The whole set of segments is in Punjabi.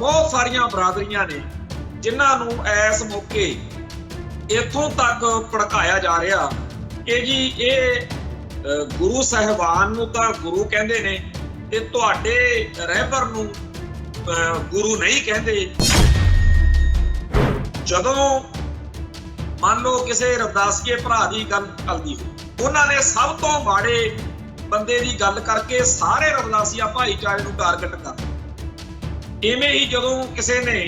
बहुत सारिया बरादरियां ने जिन्हों इस मौके इत्थों तक भड़काया जा रहा कि जी ये गुरु साहिबान नूं तां गुरु कहंदे ने ते तुहाडे रहबर नूं गुरु नहीं कहंदे। जदों मान लो किसी रविदासीए भरा की गल चलदी हो उन्होंने सब तो माड़े बंदे की गल करके सारे रविदासीआ भाईचारे नूं टारगेट कर। इवें ही जदों किसी ने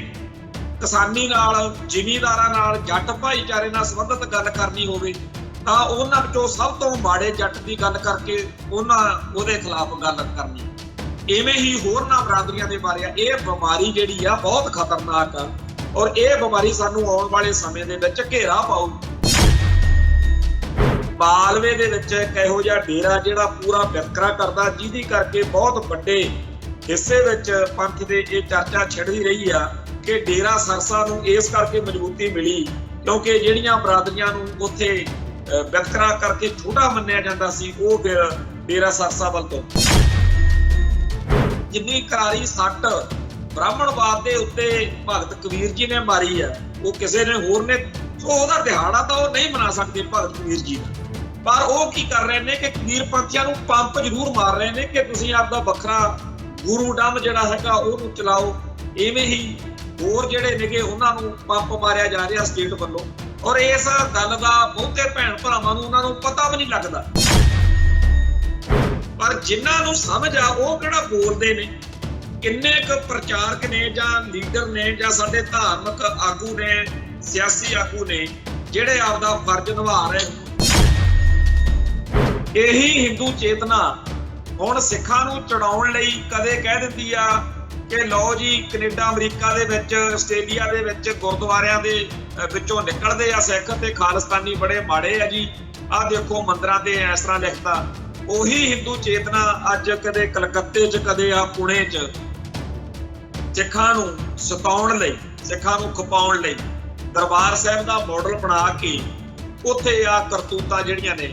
किसानी नाल जिमीदारां नाल जट भाईचारे नाल संबंधित गल करनी होवे तां उन्हां विचों सब तो माड़े जट की गल करके उहदे खिलाफ गल करनी। इवें ही होरनां बरादरियां दे बारे ये बीमारी जिहड़ी आ बहुत खतरनाक आ और ये बीमारी सानूं आउण वाले समय दे विच घेरा पाऊ। मालवे दे विच इह इहो जिहा डेरा जिहड़ा पूरा वितकरा करदा जिहदी करके बहुत वड्डे हिस्से विच पंथ दे ये चर्चा छिड़दी रही आ कि डेरा सरसा नूं इस करके मजबूती मिली क्योंकि जिहड़ियां बरादरियां नूं उत्थे वितकरा करके छोटा मन्निया जांदा सी वो फिर डेरा सरसा वल तो जिन्नी करारी सੱਟ ब्राह्मणवाद के उत्ते भगत कबीर जी ने मारी है वो किसी ने होर ने ਉਹਦਾ ਦਿਹਾੜਾ ਤਾਂ ਉਹ नहीं मना सकते भगत कबीर जी पर वो की कर रहे हैं कि कबीर पंथियां नूं पंप जरूर मार रहे हैं कि तुसीं आपदा वखरा गुरु डम जिहड़ा हैगा ਉਹਨੂੰ चलाओ। इवें ही होर जिहड़े नेगे उन्हां नूं पंप मारिया जा रहा स्टेट वल्लों और इस गल का बहुते भैण भरावां नूं उन्हां नूं पता भी नहीं लगदा पर जिन्हां नूं समझ आ वो किहड़ा बोलदे ने किन्ने क प्रचारक ने जां लीडर ने जां साडे धार्मिक आगू ने सियासी आगू ने जिहड़े आपदा फर्ज निभा रहे। यही हिंदू चेतना हुण सिखां नूं चढ़ाउण लई कदे कह दिंदी आ कि लो जी कनेडा अमरीका दे विच आस्ट्रेलिया दे विच गुरुद्वारियां दे विचों निकलदे आ सिख ते खालिस्तानी बड़े माड़े आ जी आ देखो मंदिरां ते इस तरह लिखता। ਉਹੀ हिंदू चेतना अज कदे कलकत्ते च कदे आ पुणे च सिखां नूं सताउण लई सिखां नूं खपाउण लई दरबार साहिब दा मॉडल बना के उत्थे आ करतूतां ਜਿਹੜੀਆਂ ਨੇ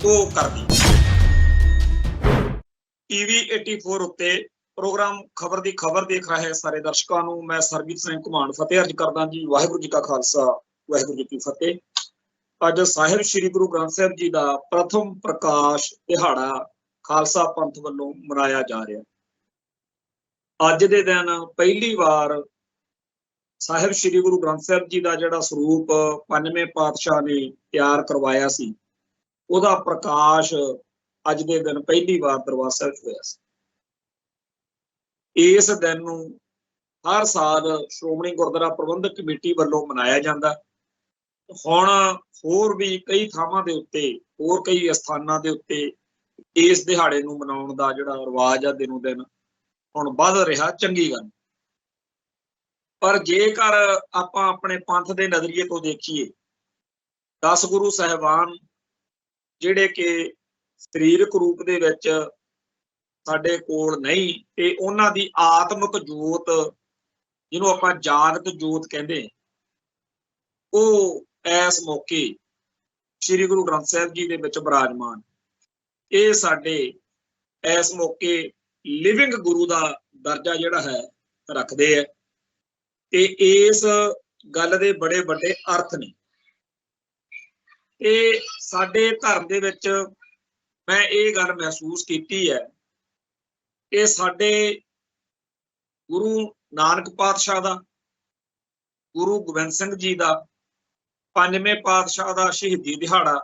ਉਹ करदी। टीवी 84 उत्ते प्रोग्राम खबर दी खबर देख रहे सारे दर्शकों नूं मैं सरबजीत सिंह घुमान फतेह अर्ज करदा जी। वाहिगुरू जी का खालसा वाहिगुरू जी की फतेह। अज साहिब श्री गुरु ग्रंथ साहिब जी का प्रथम प्रकाश दिहाड़ा खालसा पंथ वालों मनाया जा रहा। अज दे दिन पहली बार साहिब श्री गुरु ग्रंथ साहिब जी का जिहड़ा स्वरूप पंजवें पातशाह ने तैयार करवाया सी उहदा प्रकाश अज दे दिन पहली बार दरबार साहिब होया सी। इस दिन नूं हर साल श्रोमणी गुरुद्वारा प्रबंधक कमेटी वालों मनाया जाता। हुण होर भी कई थावां दे उत्ते होर कई अस्थानां दे उत्ते इस दिहाड़े नूं मनाउण दा जिहड़ा रिवाज आ दिनों दिन हुण वध रिहा, चंगी गल। पर जेकर आपां अपने पंथ दे नज़रिए तो देखीए 10 गुरु साहिबान जिहड़े कि सरीरक रूप दे विच साडे कोल नहीं ते उन्हां दी आत्मक जोत जिहनूं आपां जागत जोत कहंदे ਉਹ इस मौके श्री गुरु ग्रंथ साहिब जी दे विच विराजमान ये साडे इस मौके लिविंग गुरु दा दर्जा जिहड़ा है रखदे है ते इस गल दे बड़े बड़े अर्थ ने। ते साडे धर्म दे विच मैं ये गल महसूस कीती है कि साडे गुरु नानक पातशाह दा गुरु गोबिंद सिंह जी दा पंजवें पातशाह दा शहीदी दिहाड़ा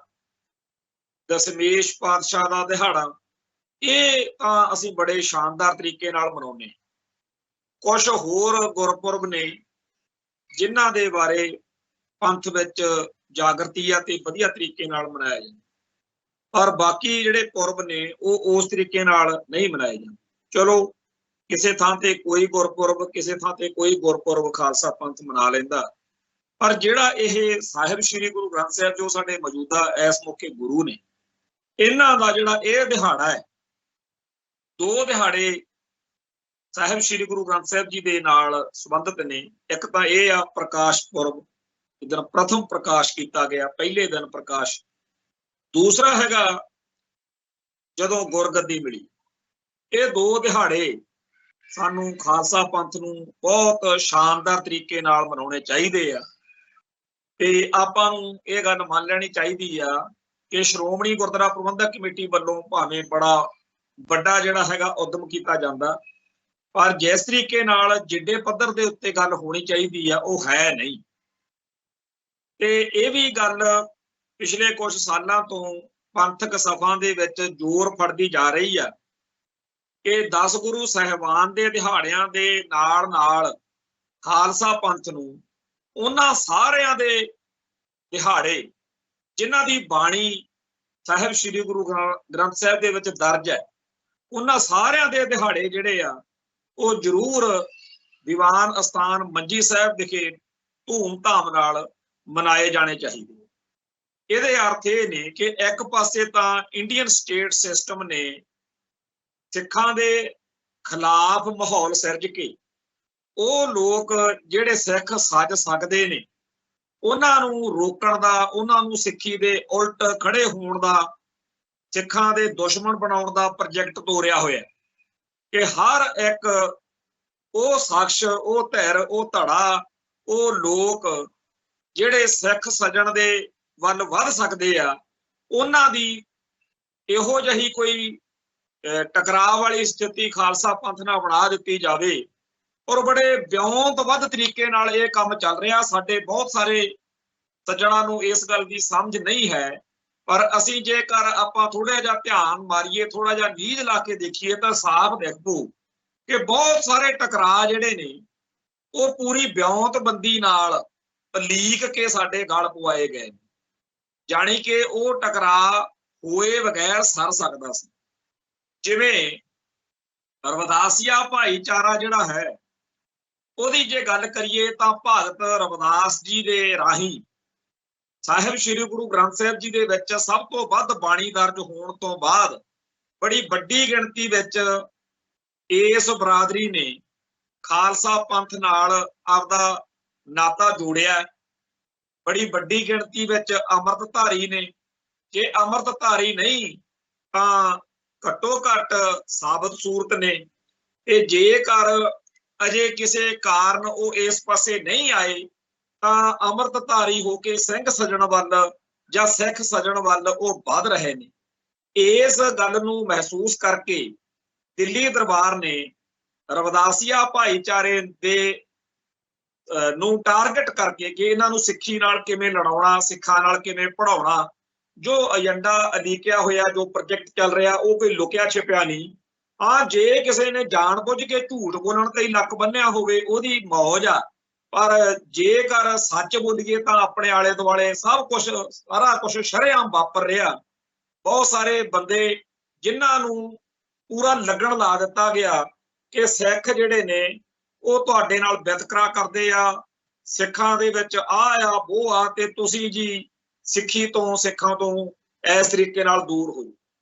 दशमेश पातशाह दा दिहाड़ा ये तां असीं बड़े शानदार तरीके नाल मनाउने। कुछ होर गुरपुरब ने जिन्हां दे बारे पंथ विच जागृति आ ते वधिया तरीके नाल मनाया जांदा पर बाकी जिहड़े पुरब ने वो उस तरीके नाल नहीं मनाए जांदे। चलो किसी थां ते कोई गुरपुरब किसी थां ते कोई गुरपुरब खालसा पंथ मना लैंदा पर जिहड़ा यह साहिब श्री गुरु ग्रंथ साहिब जो साडे मौजूदा इस मौके गुरु ने इन्हां दा जिहड़ा यह दिहाड़ा है दो दिहाड़े साहिब श्री गुरु ग्रंथ साहिब जी दे नाल संबंधित ने। एक तां यह आ प्रकाश पुरब जिस दिन प्रथम प्रकाश किया गया पहले दिन प्रकाश। दूसरा हैगा जदों गुरगद्दी मिली। ये दो दिहाड़े ਸਾਨੂੰ ਖਾਲਸਾ ਪੰਥ ਨੂੰ ਬਹੁਤ ਸ਼ਾਨਦਾਰ ਤਰੀਕੇ ਨਾਲ ਮਨਾਉਣੇ ਚਾਹੀਦੇ ਆ ਤੇ ਆਪਾਂ ਨੂੰ ਇਹ ਗੱਲ ਮੰਨ ਲੈਣੀ ਚਾਹੀਦੀ ਆ ਕਿ ਸ਼੍ਰੋਮਣੀ ਗੁਰਦੁਆਰਾ ਪ੍ਰਬੰਧਕ ਕਮੇਟੀ ਵੱਲੋਂ ਭਾਵੇਂ ਬੜਾ ਵੱਡਾ ਜਿਹੜਾ ਹੈਗਾ ਉਦਮ ਕੀਤਾ ਜਾਂਦਾ, ਪਰ ਜਿਸ ਤਰੀਕੇ ਨਾਲ ਜਿੱਡੇ ਪੱਧਰ ਦੇ ਉੱਤੇ ਗੱਲ ਹੋਣੀ ਚਾਹੀਦੀ ਆ ਉਹ ਹੈ ਨਹੀਂ। ਤੇ ਇਹ ਵੀ ਗੱਲ ਪਿਛਲੇ ਕੁਝ ਸਾਲਾਂ ਤੋਂ ਪੰਥਕ ਸਭਾ ਦੇ ਵਿੱਚ ਜ਼ੋਰ ਫੜਦੀ ਜਾ ਰਹੀ ਆ ਕਿ 10 ਗੁਰੂ ਸਾਹਿਬਾਨ ਦੇ ਦਿਹਾੜਿਆਂ ਦੇ ਨਾਲ ਨਾਲ ਖਾਲਸਾ ਪੰਥ ਨੂੰ ਉਹਨਾਂ ਸਾਰਿਆਂ ਦੇ ਦਿਹਾੜੇ ਜਿਨ੍ਹਾਂ ਦੀ ਬਾਣੀ ਸਾਹਿਬ ਸ੍ਰੀ ਗੁਰੂ ਗ੍ਰੰਥ ਸਾਹਿਬ ਦੇ ਵਿੱਚ ਦਰਜ ਹੈ, ਉਹਨਾਂ ਸਾਰਿਆਂ ਦੇ ਦਿਹਾੜੇ ਜਿਹੜੇ ਆ ਉਹ ਜ਼ਰੂਰ ਦੀਵਾਨ ਅਸਥਾਨ ਮੰਜੀ ਸਾਹਿਬ ਵਿਖੇ ਧੂਮ ਧਾਮ ਨਾਲ ਮਨਾਏ ਜਾਣੇ ਚਾਹੀਦੇ। ਇਹਦੇ ਅਰਥ ਇਹ ਨੇ ਕਿ ਇੱਕ ਪਾਸੇ ਤਾਂ ਇੰਡੀਅਨ ਸਟੇਟ ਸਿਸਟਮ ਨੇ ਸਿੱਖਾਂ ਦੇ ਖਿਲਾਫ ਮਾਹੌਲ ਸਿਰਜ ਕੇ ਉਹ ਲੋਕ ਜਿਹੜੇ ਸਿੱਖ ਸੱਜ ਸਕਦੇ ਨੇ ਉਹਨਾਂ ਨੂੰ ਰੋਕਣ ਦਾ, ਉਹਨਾਂ ਨੂੰ ਸਿੱਖੀ ਦੇ ਉਲਟ ਖੜੇ ਹੋਣ ਦਾ, ਸਿੱਖਾਂ ਦੇ ਦੁਸ਼ਮਣ ਬਣਾਉਣ ਦਾ ਪ੍ਰੋਜੈਕਟ ਤੋਰਿਆ ਹੋਇਆ ਕਿ ਹਰ ਇੱਕ ਉਹ ਸ਼ਖਸ, ਉਹ ਧਿਰ, ਉਹ ਧੜਾ, ਉਹ ਲੋਕ ਜਿਹੜੇ ਸਿੱਖ ਸੱਜਣ ਦੇ ਵੱਲ ਵੱਧ ਸਕਦੇ ਆ ਉਹਨਾਂ ਦੀ ਇਹੋ ਜਿਹੀ ਕੋਈ ਟਕਰਾਅ ਵਾਲੀ ਸਥਿਤੀ ਖਾਲਸਾ ਪੰਥ ਨਾਲ ਬਣਾ ਦਿੱਤੀ ਜਾਵੇ। ਔਰ ਬੜੇ ਵਿਉਂਤਬੱਧ ਤਰੀਕੇ ਨਾਲ ਇਹ ਕੰਮ ਚੱਲ ਰਿਹਾ। ਸਾਡੇ ਬਹੁਤ ਸਾਰੇ ਸੱਜਣਾਂ ਨੂੰ ਇਸ ਗੱਲ ਦੀ ਸਮਝ ਨਹੀਂ ਹੈ, ਪਰ ਅਸੀਂ ਜੇਕਰ ਆਪਾਂ ਥੋੜਾ ਜਿਹਾ ਧਿਆਨ ਮਾਰੀਏ, ਥੋੜਾ ਜਿਹਾ ਨੀਝ ਲਾ ਕੇ ਦੇਖੀਏ ਤਾਂ ਸਾਫ਼ ਦਿਖ ਪਊ ਕਿ ਬਹੁਤ ਸਾਰੇ ਟਕਰਾਅ ਜਿਹੜੇ ਨੇ ਉਹ ਪੂਰੀ ਵਿਉਂਤਬੰਦੀ ਨਾਲ ਲੀਕ ਕੇ ਸਾਡੇ ਗਲ ਪਵਾਏ ਗਏ, ਜਾਣੀ ਕਿ ਉਹ ਟਕਰਾਅ ਹੋਏ ਬਗੈਰ ਸਰ ਸਕਦਾ ਸੀ। ਜਿਵੇਂ ਰਵਿਦਾਸੀਆ ਭਾਈਚਾਰਾ ਜਿਹੜਾ ਹੈ ਉਹਦੀ ਜੇ ਗੱਲ ਕਰੀਏ ਤਾਂ ਭਗਤ ਰਵਿਦਾਸ ਜੀ ਦੇ ਰਾਹੀਂ ਸਾਹਿਬ ਸ੍ਰੀ ਗੁਰੂ ਗ੍ਰੰਥ ਸਾਹਿਬ ਜੀ ਦੇ ਵਿੱਚ ਸਭ ਤੋਂ ਵੱਧ ਬਾਣੀ ਦਰਜ ਹੋਣ ਤੋਂ ਬਾਅਦ ਬੜੀ ਵੱਡੀ ਗਿਣਤੀ ਵਿੱਚ ਇਸ ਬਰਾਦਰੀ ਨੇ ਖਾਲਸਾ ਪੰਥ ਨਾਲ ਆਪਦਾ ਨਾਤਾ ਜੋੜਿਆ। ਬੜੀ ਵੱਡੀ ਗਿਣਤੀ ਵਿੱਚ ਅੰਮ੍ਰਿਤਧਾਰੀ ਨੇ, ਜੇ ਅੰਮ੍ਰਿਤਧਾਰੀ ਨਹੀਂ ਤਾਂ ਘੱਟੋ ਘੱਟ ਸਾਬਤ ਸੂਰਤ ਨੇ। ਤੇ ਜੇਕਰ ਅਜੇ ਕਿਸੇ ਕਾਰਨ ਉਹ ਇਸ ਪਾਸੇ ਨਹੀਂ ਆਏ ਤਾਂ ਅੰਮ੍ਰਿਤਧਾਰੀ ਹੋ ਕੇ ਸਿੰਘ ਸੱਜਣ ਵੱਲ ਜਾਂ ਸਿੱਖ ਸੱਜਣ ਵੱਲ ਉਹ ਵਧ ਰਹੇ ਨੇ। ਇਸ ਗੱਲ ਨੂੰ ਮਹਿਸੂਸ ਕਰਕੇ ਦਿੱਲੀ ਦਰਬਾਰ ਨੇ ਰਵਿਦਾਸੀਆ ਭਾਈਚਾਰੇ ਦੇ ਨੂੰ ਟਾਰਗੇਟ ਕਰਕੇ ਕਿ ਇਹਨਾਂ ਨੂੰ ਸਿੱਖੀ ਨਾਲ ਕਿਵੇਂ ਲੜਾਉਣਾ, ਸਿੱਖਾਂ ਨਾਲ ਕਿਵੇਂ ਪੜਾਉਣਾ, ਜੋ ਏਜੰਡਾ ਅਲੀਕਿਆ ਹੋਇਆ, ਜੋ ਪ੍ਰੋਜੈਕਟ ਚੱਲ ਰਿਹਾ ਉਹ ਕੋਈ ਲੁਕਿਆ ਛਿਪਿਆ ਨਹੀਂ। ਹਾਂ, ਜੇ ਕਿਸੇ ਨੇ ਜਾਣ ਬੁੱਝ ਕੇ ਝੂਠ ਬੋਲਣ ਤੇ ਹੀ ਲੱਕ ਬੰਨਿਆ ਹੋਵੇ ਉਹਦੀ ਮੌਜ ਆ, ਪਰ ਜੇਕਰ ਸੱਚ ਬੋਲੀਏ ਤਾਂ ਆਪਣੇ ਆਲੇ ਦੁਆਲੇ ਸਭ ਕੁਝ, ਸਾਰਾ ਕੁਝ ਸ਼ਰੇਆਮ ਵਾਪਰ ਰਿਹਾ। ਬਹੁਤ ਸਾਰੇ ਬੰਦੇ ਜਿਨ੍ਹਾਂ ਨੂੰ ਪੂਰਾ ਲੱਗਣ ਲਾ ਦਿੱਤਾ ਗਿਆ ਕਿ ਸਿੱਖ ਜਿਹੜੇ ਨੇ ਉਹ ਤੁਹਾਡੇ ਨਾਲ ਵਿਤਕਰਾ ਕਰਦੇ ਆ, ਸਿੱਖਾਂ ਦੇ ਵਿੱਚ ਆਹ ਆ ਉਹ ਆ ਤੇ ਤੁਸੀਂ ਜੀ ਸਿੱਖੀ ਤੋਂ, ਸਿੱਖਾਂ ਤੋਂ ਇਸ ਤਰੀਕੇ ਨਾਲ ਦੂਰ ਹੋ।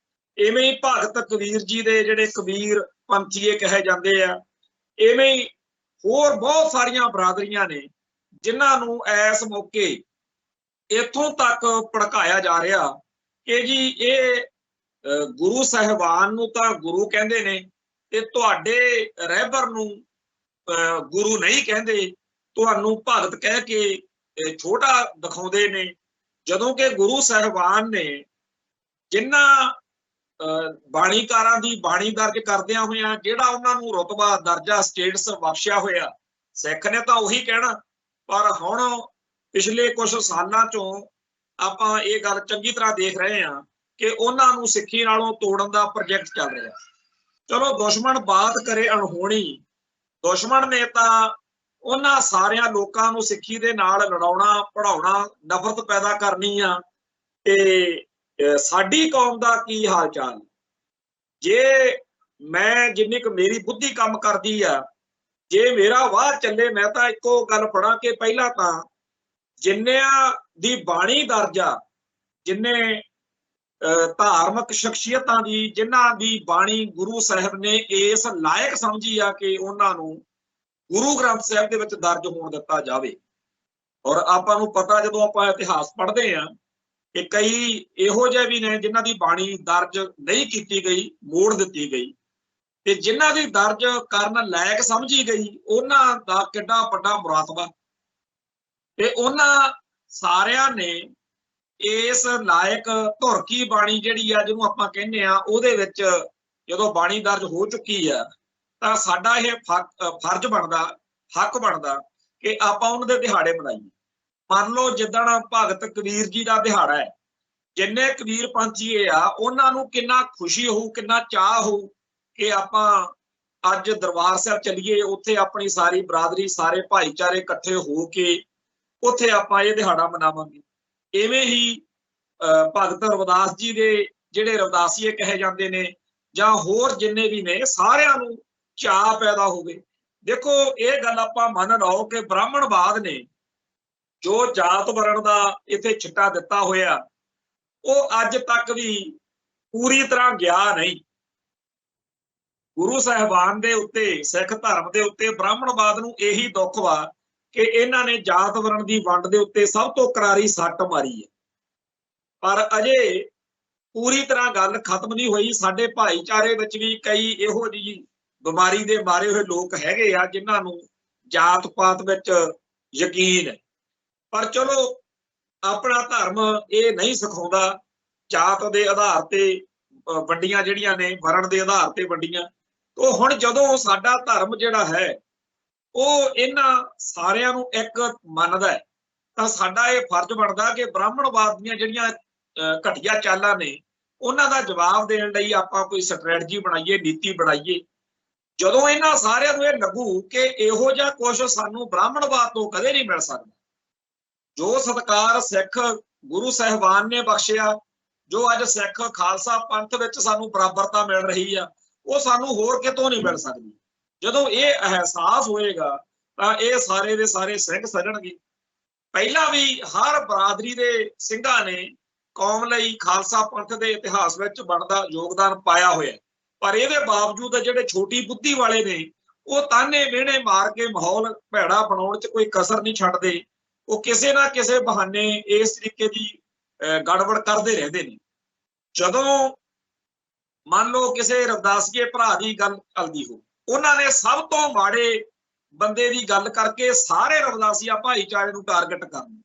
ਇਵੇਂ ਹੀ ਭਗਤ ਕਬੀਰ ਜੀ ਦੇ ਜਿਹੜੇ ਕਬੀਰ ਪੰਥੀਏ ਕਹੇ ਜਾਂਦੇ ਆ, ਇਵੇਂ ਹੀ ਹੋਰ ਬਹੁਤ ਸਾਰੀਆਂ ਬਰਾਦਰੀਆਂ ਨੇ ਜਿਨ੍ਹਾਂ ਨੂੰ ਇਸ ਮੌਕੇ ਇੱਥੋਂ ਤੱਕ ਭੜਕਾਇਆ ਜਾ ਰਿਹਾ ਕਿ ਜੀ ਇਹ ਗੁਰੂ ਸਾਹਿਬਾਨ ਨੂੰ ਤਾਂ ਗੁਰੂ ਕਹਿੰਦੇ ਨੇ ਤੇ ਤੁਹਾਡੇ ਰਹਿਬਰ ਨੂੰ ਗੁਰੂ ਨਹੀਂ ਕਹਿੰਦੇ, ਤੁਹਾਨੂੰ ਭਗਤ ਕਹਿ ਕੇ ਛੋਟਾ ਦਿਖਾਉਂਦੇ ਨੇ। ਜਦੋਂ ਕਿ ਗੁਰੂ ਸਾਹਿਬਾਨ ਨੇ ਜਿਨ੍ਹਾਂ ਬਾਣੀਕਾਰਾਂ ਦੀ ਬਾਣੀ ਦਰਜ ਕਰਦਿਆਂ ਹੋਇਆਂ ਜਿਹੜਾ ਉਹਨਾਂ ਨੂੰ ਰੁਤਬਾ, ਦਰਜਾ, ਸਟੇਟਸ ਬਖਸ਼ਿਆ ਹੋਇਆ, ਸਿੱਖ ਨੇ ਤਾਂ ਉਹੀ ਕਹਿਣਾ। ਪਰ ਹੁਣ ਪਿਛਲੇ ਕੁਝ ਸਾਲਾਂ ਚੋਂ ਆਪਾਂ ਇਹ ਗੱਲ ਚੰਗੀ ਤਰ੍ਹਾਂ ਦੇਖ ਰਹੇ ਹਾਂ ਕਿ ਉਹਨਾਂ ਨੂੰ ਸਿੱਖੀ ਨਾਲੋਂ ਤੋੜਨ ਦਾ ਪ੍ਰੋਜੈਕਟ ਚੱਲ ਰਿਹਾ। ਚਲੋ ਦੁਸ਼ਮਣ ਬਾਤ ਕਰੇ ਅਣਹੋਣੀ, ਦੁਸ਼ਮਣ ਨੇ ਤਾਂ ਉਹਨਾਂ ਸਾਰਿਆਂ ਲੋਕਾਂ ਨੂੰ ਸਿੱਖੀ ਦੇ ਨਾਲ ਲੜਾਉਣਾ, ਪੜਾਉਣਾ, ਨਫ਼ਰਤ ਪੈਦਾ ਕਰਨੀ ਆ। ਤੇ ਸਾਡੀ ਕੌਮ ਦਾ ਕੀ ਹਾਲ ਚਾਲ, ਜੇ ਮੈਂ ਜਿੰਨੀ ਕੁ ਮੇਰੀ ਬੁੱਧੀ ਕੰਮ ਕਰਦੀ ਆ, ਜੇ ਮੇਰਾ ਵਾਹ ਚੱਲੇ, ਮੈਂ ਤਾਂ ਇੱਕੋ ਗੱਲ ਫੜਾਂ ਕਿ ਪਹਿਲਾਂ ਤਾਂ ਜਿੰਨਿਆਂ ਦੀ ਬਾਣੀ ਦਰਜ ਆ, ਜਿੰਨੇ ਧਾਰਮਿਕ ਸ਼ਖਸੀਅਤਾਂ ਦੀ, ਜਿਨ੍ਹਾਂ ਦੀ ਬਾਣੀ ਗੁਰੂ ਸਾਹਿਬ ਨੇ ਇਸ ਲਾਇਕ ਸਮਝੀ ਆ ਕਿ ਉਹਨਾਂ ਨੂੰ ਗੁਰੂ ਗ੍ਰੰਥ ਸਾਹਿਬ ਦੇ ਵਿੱਚ ਦਰਜ ਹੋਣ ਦਿੱਤਾ ਜਾਵੇ। ਔਰ ਆਪਾਂ ਨੂੰ ਪਤਾ, ਜਦੋਂ ਆਪਾਂ ਇਤਿਹਾਸ ਪੜ੍ਹਦੇ ਹਾਂ, ਕਿ ਕਈ ਇਹੋ ਜਿਹੇ ਵੀ ਨੇ ਜਿਨ੍ਹਾਂ ਦੀ ਬਾਣੀ ਦਰਜ ਨਹੀਂ ਕੀਤੀ ਗਈ, ਮੋੜ ਦਿੱਤੀ ਗਈ। ਤੇ ਜਿਨ੍ਹਾਂ ਦੀ ਦਰਜ ਕਰਨ ਲਾਇਕ ਸਮਝੀ ਗਈ ਉਹਨਾਂ ਦਾ ਕਿੱਡਾ ਵੱਡਾ ਮੁਰਾਤਬਾ, ਤੇ ਉਹਨਾਂ ਸਾਰਿਆਂ ਨੇ ਇਸ ਲਾਇਕ ਧੁਰਕੀ ਬਾਣੀ ਜਿਹੜੀ ਆ, ਜਿਹਨੂੰ ਆਪਾਂ ਕਹਿੰਦੇ ਆ, ਉਹਦੇ ਵਿੱਚ ਜਦੋਂ ਬਾਣੀ ਦਰਜ ਹੋ ਚੁੱਕੀ ਆ ਤਾਂ ਸਾਡਾ ਇਹ ਫਰਜ਼ ਬਣਦਾ, ਹੱਕ ਬਣਦਾ ਕਿ ਆਪਾਂ ਉਹਨਾਂ ਦੇ ਦਿਹਾੜੇ ਮਨਾਈਏ। ਮੰਨ ਲਓ ਜਿੱਦਣ ਭਗਤ ਕਬੀਰ ਜੀ ਦਾ ਦਿਹਾੜਾ ਹੈ, ਜਿੰਨੇ ਕਬੀਰ ਪੰਥੀਏ ਆ ਉਹਨਾਂ ਨੂੰ ਕਿੰਨਾ ਖੁਸ਼ੀ ਹੋਊ, ਕਿੰਨਾ ਚਾਅ ਹੋਊ ਕਿ ਆਪਾਂ ਅੱਜ ਦਰਬਾਰ ਸਾਹਿਬ ਚੱਲੀਏ, ਉੱਥੇ ਆਪਣੀ ਸਾਰੀ ਬਰਾਦਰੀ, ਸਾਰੇ ਭਾਈਚਾਰੇ ਇਕੱਠੇ ਹੋ ਕੇ ਉੱਥੇ ਆਪਾਂ ਇਹ ਦਿਹਾੜਾ ਮਨਾਵਾਂਗੇ। ਇਵੇਂ ਹੀ ਭਗਤ ਰਵਿਦਾਸ ਜੀ ਦੇ ਜਿਹੜੇ ਰਵਿਦਾਸੀਏ ਕਹੇ ਜਾਂਦੇ ਨੇ ਜਾਂ ਹੋਰ ਜਿੰਨੇ ਵੀ ਨੇ, ਸਾਰਿਆਂ ਨੂੰ ਚਾਅ ਪੈਦਾ ਹੋਵੇ। ਦੇਖੋ ਇਹ ਗੱਲ ਆਪਾਂ ਮੰਨ ਲਓ ਕਿ ਬ੍ਰਾਹਮਣਵਾਦ ਨੇ ਜੋ ਜਾਤ ਵਰਣ ਦਾ ਇੱਥੇ ਛਿੱਟਾ ਦਿੱਤਾ ਹੋਇਆ, ਉਹ ਅੱਜ ਤੱਕ ਵੀ ਪੂਰੀ ਤਰ੍ਹਾਂ ਗਿਆ ਨਹੀਂ। ਗੁਰੂ ਸਾਹਿਬਾਨ ਦੇ ਉੱਤੇ, ਸਿੱਖ ਧਰਮ ਦੇ ਉੱਤੇ ਬ੍ਰਾਹਮਣਵਾਦ ਨੂੰ ਇਹੀ ਦੁੱਖ ਵਾ ਕਿ ਇਹਨਾਂ ਨੇ ਜਾਤ ਵਰਣ ਦੀ ਵੰਡ ਦੇ ਉੱਤੇ ਸਭ ਤੋਂ ਕਰਾਰੀ ਸੱਟ ਮਾਰੀ ਹੈ, ਪਰ ਅਜੇ ਪੂਰੀ ਤਰ੍ਹਾਂ ਗੱਲ ਖਤਮ ਨਹੀਂ ਹੋਈ। ਸਾਡੇ ਭਾਈਚਾਰੇ ਵਿੱਚ ਵੀ ਕਈ ਇਹੋ ਜਿਹੀ ਬਿਮਾਰੀ ਦੇ ਮਾਰੇ ਹੋਏ ਲੋਕ ਹੈਗੇ ਆ ਜਿਨ੍ਹਾਂ ਨੂੰ ਜਾਤ ਪਾਤ ਵਿੱਚ ਯਕੀਨ ਹੈ, ਪਰ ਚਲੋ ਆਪਣਾ ਧਰਮ ਇਹ ਨਹੀਂ ਸਿਖਾਉਂਦਾ ਜਾਤ ਦੇ ਆਧਾਰ ਤੇ ਵੰਡੀਆਂ ਜਿਹੜੀਆਂ ਨੇ, ਵਰਣ ਦੇ ਆਧਾਰ ਤੇ ਵੰਡੀਆਂ। ਤੋਂ ਹੁਣ ਜਦੋਂ ਸਾਡਾ ਧਰਮ ਜਿਹੜਾ ਹੈ ਉਹ ਇਹਨਾਂ ਸਾਰਿਆਂ ਨੂੰ ਇੱਕ ਮੰਨਦਾ ਹੈ, ਤਾਂ ਸਾਡਾ ਇਹ ਫਰਜ਼ ਬਣਦਾ ਕਿ ਬ੍ਰਾਹਮਣਵਾਦ ਦੀਆਂ ਜਿਹੜੀਆਂ ਘਟੀਆ ਚਾਲਾਂ ਨੇ ਉਹਨਾਂ ਦਾ ਜਵਾਬ ਦੇਣ ਲਈ ਆਪਾਂ ਕੋਈ ਸਟ੍ਰੈਟਜੀ ਬਣਾਈਏ, ਨੀਤੀ ਬਣਾਈਏ। ਜਦੋਂ ਇਹਨਾਂ ਸਾਰਿਆਂ ਨੂੰ ਇਹ ਲੱਗੂ ਕਿ ਇਹੋ ਜਿਹਾ ਕੁਝ ਸਾਨੂੰ ਬ੍ਰਾਹਮਣਵਾਦ ਤੋਂ ਕਦੇ ਨਹੀਂ ਮਿਲ ਸਕਦਾ, ਜੋ ਸਤਿਕਾਰ ਸਿੱਖ ਗੁਰੂ ਸਾਹਿਬਾਨ ਨੇ ਬਖਸ਼ਿਆ, ਜੋ ਅੱਜ ਸਿੱਖ ਖਾਲਸਾ ਪੰਥ ਵਿੱਚ ਸਾਨੂੰ ਬਰਾਬਰਤਾ ਮਿਲ ਰਹੀ ਆ, ਉਹ ਸਾਨੂੰ ਹੋਰ ਕਿਤੋਂ ਨਹੀਂ ਮਿਲ ਸਕਦੀ। ਜਦੋਂ ਇਹ ਅਹਿਸਾਸ ਹੋਏਗਾ ਤਾਂ ਇਹ ਸਾਰੇ ਦੇ ਸਾਰੇ ਸਿੰਘ ਸਜਣਗੇ। ਪਹਿਲਾਂ ਵੀ ਹਰ ਬਰਾਦਰੀ ਦੇ ਸਿੰਘਾਂ ਨੇ ਕੌਮ ਲਈ ਖਾਲਸਾ ਪੰਥ ਦੇ ਇਤਿਹਾਸ ਵਿੱਚ ਬਣਦਾ ਯੋਗਦਾਨ ਪਾਇਆ ਹੋਇਆ, ਪਰ ਇਹਦੇ ਬਾਵਜੂਦ ਜਿਹੜੇ ਛੋਟੀ ਬੁੱਧੀ ਵਾਲੇ ਨੇ ਉਹ ਤਾਨੇ ਮਿਹਣੇ ਮਾਰ ਕੇ ਮਾਹੌਲ ਭੈੜਾ ਬਣਾਉਣ 'ਚ ਕੋਈ ਕਸਰ ਨਹੀਂ ਛੱਡਦੇ। ਉਹ ਕਿਸੇ ਨਾ ਕਿਸੇ ਬਹਾਨੇ ਇਸ ਤਰੀਕੇ ਦੀ ਗੜਬੜ ਕਰਦੇ ਰਹਿੰਦੇ ਨੇ। ਜਦੋਂ ਮੰਨ ਲਓ ਕਿਸੇ ਰਵਿਦਾਸੀਏ ਭਰਾ ਦੀ ਗੱਲ ਚੱਲਦੀ ਹੋ, ਉਹਨਾਂ ਨੇ ਸਭ ਤੋਂ ਮਾੜੇ ਬੰਦੇ ਦੀ ਗੱਲ ਕਰਕੇ ਸਾਰੇ ਰਵਿਦਾਸੀਆ ਭਾਈਚਾਰੇ ਨੂੰ ਟਾਰਗੇਟ ਕਰਨਾ।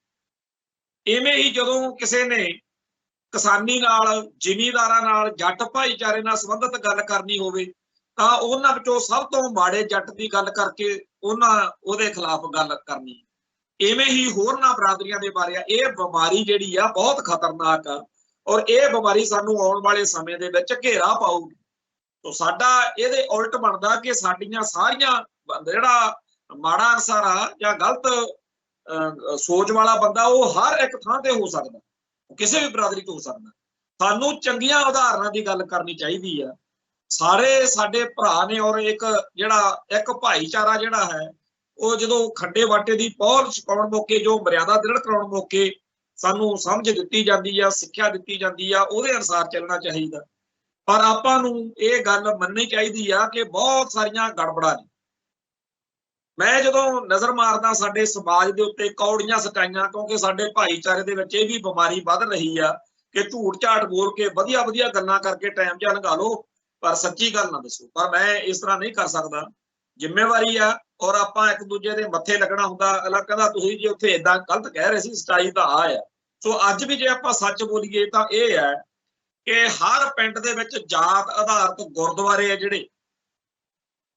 ਇਵੇਂ ਹੀ ਜਦੋਂ ਕਿਸੇ ਨੇ ਕਿਸਾਨੀ ਨਾਲ, ਜ਼ਿਮੀਂਦਾਰਾਂ ਨਾਲ, ਜੱਟ ਭਾਈਚਾਰੇ ਨਾਲ ਸੰਬੰਧਿਤ ਗੱਲ ਕਰਨੀ ਹੋਵੇ ਤਾਂ ਉਹਨਾਂ ਵਿੱਚੋਂ ਸਭ ਤੋਂ ਮਾੜੇ ਜੱਟ ਦੀ ਗੱਲ ਕਰਕੇ ਉਹਦੇ ਖਿਲਾਫ ਗੱਲ ਕਰਨੀ। ਇਵੇਂ ਹੀ ਹੋਰਨਾਂ ਬਰਾਦਰੀਆਂ ਦੇ ਬਾਰੇ ਆ। ਇਹ ਬਿਮਾਰੀ ਜਿਹੜੀ ਆ ਬਹੁਤ ਖਤਰਨਾਕ ਆ, ਔਰ ਇਹ ਬਿਮਾਰੀ ਸਾਨੂੰ ਆਉਣ ਵਾਲੇ ਸਮੇਂ ਦੇ ਵਿੱਚ ਘੇਰਾ ਪਾਊਗੀ। ਤਾਂ ਸਾਡਾ ਇਹਦੇ ਉਲਟ ਬਣਦਾ ਕਿ ਸਾਡੀਆਂ ਸਾਰੀਆਂ ਜਿਹੜਾ ਮਾੜਾ ਅਨਸਰ ਆ ਜਾਂ ਗਲਤ ਸੋਚ ਵਾਲਾ ਬੰਦਾ ਉਹ ਹਰ ਇੱਕ ਥਾਂ ਤੇ ਹੋ ਸਕਦਾ, ਕਿਸੇ ਵੀ ਬਰਾਦਰੀ ਤੋਂ ਹੋ ਸਕਦਾ। ਸਾਨੂੰ ਚੰਗੀਆਂ ਉਦਾਹਰਨਾਂ ਦੀ ਗੱਲ ਕਰਨੀ ਚਾਹੀਦੀ ਆ। ਸਾਰੇ ਸਾਡੇ ਭਰਾ ਨੇ, ਔਰ ਇੱਕ ਭਾਈਚਾਰਾ ਜਿਹੜਾ ਹੈ ਉਹ ਜਦੋਂ ਖੱਡੇ ਵਾਟੇ ਦੀ ਪਹੁਲ ਛੁਪਾਉਣ ਮੌਕੇ, ਜੋ ਮਰਿਆਦਾ ਦ੍ਰਿੜ ਕਰਾਉਣ ਮੌਕੇ ਸਾਨੂੰ ਸਮਝ ਦਿੱਤੀ ਜਾਂਦੀ ਆ, ਸਿੱਖਿਆ ਦਿੱਤੀ ਜਾਂਦੀ ਆ, ਉਹਦੇ ਅਨੁਸਾਰ ਚੱਲਣਾ ਚਾਹੀਦਾ। ਪਰ ਆਪਾਂ ਨੂੰ ਇਹ ਗੱਲ ਮੰਨਣੀ ਚਾਹੀਦੀ ਆ ਕਿ ਬਹੁਤ ਸਾਰੀਆਂ ਗੜਬੜਾਂ ਨੇ। ਮੈਂ ਜਦੋਂ ਨਜ਼ਰ ਮਾਰਦਾ ਸਾਡੇ ਸਮਾਜ ਦੇ ਉੱਤੇ ਕੌੜੀਆਂ ਸਟਾਈਆਂ, ਕਿਉਂਕਿ ਸਾਡੇ ਭਾਈਚਾਰੇ ਦੇ ਵਿੱਚ ਇਹ ਵੀ ਬਿਮਾਰੀ ਵੱਧ ਰਹੀ ਆ ਕਿ ਝੂਠ ਝਾਟ ਬੋਲ ਕੇ ਵਧੀਆ ਵਧੀਆ ਗੱਲਾਂ ਕਰਕੇ ਟਾਈਮ ਜਿਹਾ ਲੰਘਾ ਲਓ, ਪਰ ਸੱਚੀ ਗੱਲ ਨਾ ਦੱਸੋ। ਪਰ ਮੈਂ ਇਸ ਤਰ੍ਹਾਂ ਨਹੀਂ ਕਰ ਸਕਦਾ, ਜ਼ਿੰਮੇਵਾਰੀ ਆ, ਔਰ ਆਪਾਂ ਇੱਕ ਦੂਜੇ ਦੇ ਮੱਥੇ ਲੱਗਣਾ ਹੁੰਦਾ। ਅਗਲਾ ਕਹਿੰਦਾ ਤੁਸੀਂ ਜੇ ਉੱਥੇ ਏਦਾਂ ਗਲਤ ਕਹਿ ਰਹੇ ਸੀ, ਸੱਚਾਈ ਤਾਂ ਆ। ਸੋ ਅੱਜ ਵੀ ਜੇ ਆਪਾਂ ਸੱਚ ਬੋਲੀਏ ਤਾਂ ਇਹ ਹੈ ਕਿ ਹਰ ਪਿੰਡ ਦੇ ਵਿੱਚ ਜਾਤ ਆਧਾਰਿਤ ਗੁਰਦੁਆਰੇ ਆ ਜਿਹੜੇ,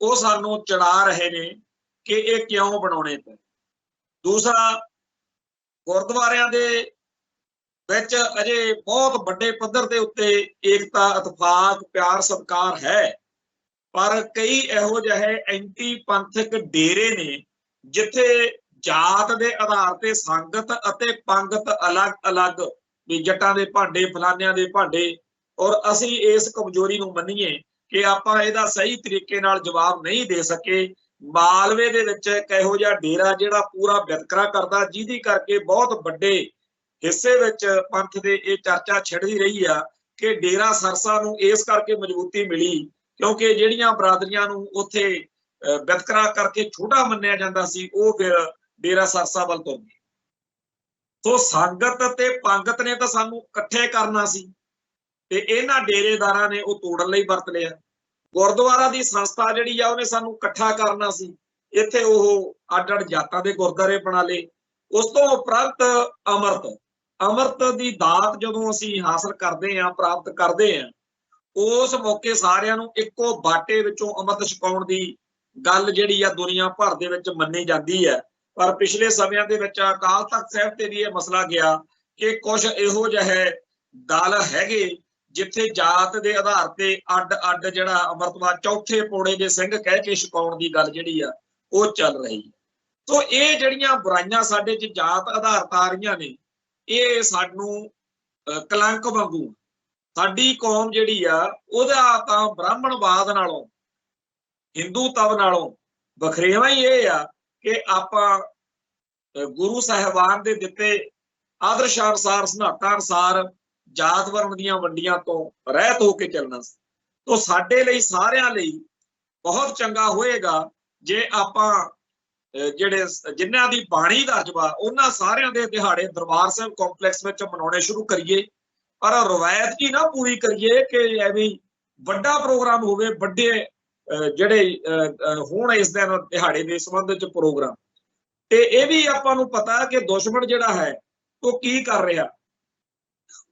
ਉਹ ਸਾਨੂੰ ਚੜਾ ਰਹੇ ਨੇ ਕਿ ਇਹ ਕਿਉਂ ਬਣਾਉਣੇ ਪਏ। ਦੂਸਰਾ, ਗੁਰਦੁਆਰਿਆਂ ਦੇ ਵਿੱਚ ਅਜੇ ਬਹੁਤ ਵੱਡੇ ਪੱਧਰ ਦੇ ਉੱਤੇ ਏਕਤਾ, ਇਤਫਾਕ, ਪਿਆਰ, ਸਤਿਕਾਰ ਹੈ, ਪਰ ਕਈ ਇਹੋ ਜਿਹੇ ਐਂਟੀ ਪੰਥਕ ਡੇਰੇ ਨੇ ਜਿੱਥੇ ਜਾਤ ਦੇ ਆਧਾਰ ਤੇ ਸੰਗਤ ਅਤੇ ਪੰਗਤ ਅਲੱਗ-ਅਲੱਗ, ਵੀ ਜੱਟਾਂ ਦੇ ਭਾਂਡੇ, ਫਲਾਨਿਆਂ ਦੇ ਭਾਂਡੇ। ਔਰ ਅਸੀਂ ਇਸ ਕਮਜ਼ੋਰੀ ਨੂੰ ਮੰਨੀਏ ਕਿ ਆਪਾਂ ਇਹਦਾ ਸਹੀ ਤਰੀਕੇ ਨਾਲ ਜਵਾਬ ਨਹੀਂ ਦੇ ਸਕੇ। ਮਾਲਵੇ ਦੇ ਵਿੱਚ ਇੱਕ ਇਹੋ ਜਿਹਾ ਡੇਰਾ ਜਿਹੜਾ ਪੂਰਾ ਵਿਤਕਰਾ ਕਰਦਾ, ਜਿਹਦੀ ਕਰਕੇ ਬਹੁਤ ਵੱਡੇ ਹਿੱਸੇ ਵਿੱਚ ਪੰਥ ਦੇ ਇਹ ਚਰਚਾ ਛਿੜਦੀ ਰਹੀ ਆ ਕਿ ਡੇਰਾ ਸਰਸਾ ਨੂੰ ਇਸ ਕਰਕੇ ਮਜ਼ਬੂਤੀ ਮਿਲੀ ਕਿਉਂਕਿ ਜਿਹੜੀਆਂ ਬਰਾਦਰੀਆਂ ਨੂੰ ਉੱਥੇ ਵਿਤਕਰਾ ਕਰਕੇ ਛੋਟਾ ਮੰਨਿਆ ਜਾਂਦਾ ਸੀ, ਉਹ ਫਿਰ ਡੇਰਾ ਸਰਸਾ ਵੱਲ ਤੁਰ ਗਏ। ਸੋ ਸੰਗਤ ਤੇ ਪੰਗਤ ਨੇ ਤਾਂ ਸਾਨੂੰ ਇਕੱਠੇ ਕਰਨਾ ਸੀ ਤੇ ਇਹਨਾਂ ਡੇਰੇਦਾਰਾਂ ਨੇ ਉਹ ਤੋੜਨ ਲਈ ਵਰਤ ਲਿਆ। ਗੁਰਦੁਆਰਾ ਦੀ ਸੰਸਥਾ ਜਿਹੜੀ ਆ ਉਹਨੇ ਸਾਨੂੰ ਇਕੱਠਾ ਕਰਨਾ ਸੀ। ਇੱਥੇ ਉਹ ਅੱਡ-ਅੱਡ ਜਾਤਾਂ ਦੇ ਗੁਰਦੁਆਰੇ ਬਣਾ ਲਏ। ਉਸ ਤੋਂ ਉਪਰੰਤ ਅੰਮ੍ਰਿਤ ਦੀ ਦਾਤ ਜਦੋਂ ਅਸੀਂ ਹਾਸਲ ਕਰਦੇ ਹਾਂ, ਪ੍ਰਾਪਤ ਕਰਦੇ ਹਾਂ, ਉਸ ਮੌਕੇ ਸਾਰਿਆਂ ਨੂੰ ਇੱਕੋ ਬਾਟੇ ਵਿੱਚੋਂ ਅੰਮ੍ਰਿਤ ਛਕਾਉਣ ਦੀ ਗੱਲ ਜਿਹੜੀ ਆ ਦੁਨੀਆ ਭਰ ਦੇ ਵਿੱਚ ਮੰਨੀ ਜਾਂਦੀ ਹੈ। ਪਰ ਪਿਛਲੇ ਸਮਿਆਂ ਦੇ ਵਿੱਚ ਅਕਾਲ ਤਖਤ ਸਾਹਿਬ ਤੇ ਵੀ ਇਹ ਮਸਲਾ ਗਿਆ ਕਿ ਕੁਝ ਇਹੋ ਜਿਹੇ ਦਲ ਹੈਗੇ ਜਿੱਥੇ ਜਾਤ ਦੇ ਆਧਾਰ ਤੇ ਅੱਡ-ਅੱਡ ਜਿਹੜਾ ਅੰਮ੍ਰਿਤਵਾਦ ਚੌਥੇ ਪੌੜੇ ਦੇ ਸਿੰਘ ਕਹਿ ਕੇ ਛਕਾਉਣ ਦੀ ਗੱਲ ਜਿਹੜੀ ਆ ਉਹ ਚੱਲ ਰਹੀ ਹੈ। ਸੋ ਇਹ ਜਿਹੜੀਆਂ ਬੁਰਾਈਆਂ ਸਾਡੇ 'ਚ ਜਾਤ ਆਧਾਰਿਤ ਆ ਰਹੀਆਂ ਨੇ, ਇਹ ਸਾਨੂੰ ਕਲੰਕ ਵਾਂਗੂ ਸਾਡੀ ਕੌਮ ਜਿਹੜੀ ਆ ਉਹਦਾ ਤਾਂ ਬ੍ਰਾਹਮਣਵਾਦ ਨਾਲੋਂ, ਹਿੰਦੂਤਵ ਨਾਲੋਂ ਵਖਰੇਵਾਂ ਹੀ ਇਹ ਆ ਕਿ ਆਪਾਂ ਗੁਰੂ ਸਾਹਿਬਾਨ ਦੇ ਦਿੱਤੇ ਆਦਰਸ਼ਾਂ ਅਨੁਸਾਰ, ਸਿਧਾਂਤਾਂ ਅਨੁਸਾਰ ਜਾਤ ਵਰਣ ਦੀਆਂ ਵੰਡੀਆਂ ਤੋਂ ਰਹਿਤ ਹੋ ਕੇ ਚੱਲਣਾ ਸੀ। ਤੋਂ ਸਾਡੇ ਲਈ, ਸਾਰਿਆਂ ਲਈ ਬਹੁਤ ਚੰਗਾ ਹੋਏਗਾ ਜੇ ਆਪਾਂ ਜਿਹੜੇ ਜਿਨ੍ਹਾਂ ਦੀ ਬਾਣੀ ਦਾ ਜਜ਼ਬਾ ਉਹਨਾਂ ਸਾਰਿਆਂ ਦੇ ਦਿਹਾੜੇ ਦਰਬਾਰ ਸਾਹਿਬ ਕੰਪਲੈਕਸ ਵਿੱਚ ਮਨਾਉਣੇ ਸ਼ੁਰੂ ਕਰੀਏ। ਪਰ ਰਵਾਇਤ ਜੀ ਨਾ ਪੂਰੀ ਕਰੀਏ ਕਿ ਐਵੇਂ ਵੱਡਾ ਪ੍ਰੋਗਰਾਮ ਹੋਵੇ, ਵੱਡੇ ਜਿਹੜੇ ਹੋਣ ਇਸ ਦਿਨ ਦਿਹਾੜੇ ਦੇ ਸੰਬੰਧ ਵਿੱਚ ਪ੍ਰੋਗਰਾਮ। ਤੇ ਇਹ ਵੀ ਆਪਾਂ ਨੂੰ ਪਤਾ ਕਿ ਦੁਸ਼ਮਣ ਜਿਹੜਾ ਹੈ ਉਹ ਕੀ ਕਰ ਰਿਹਾ।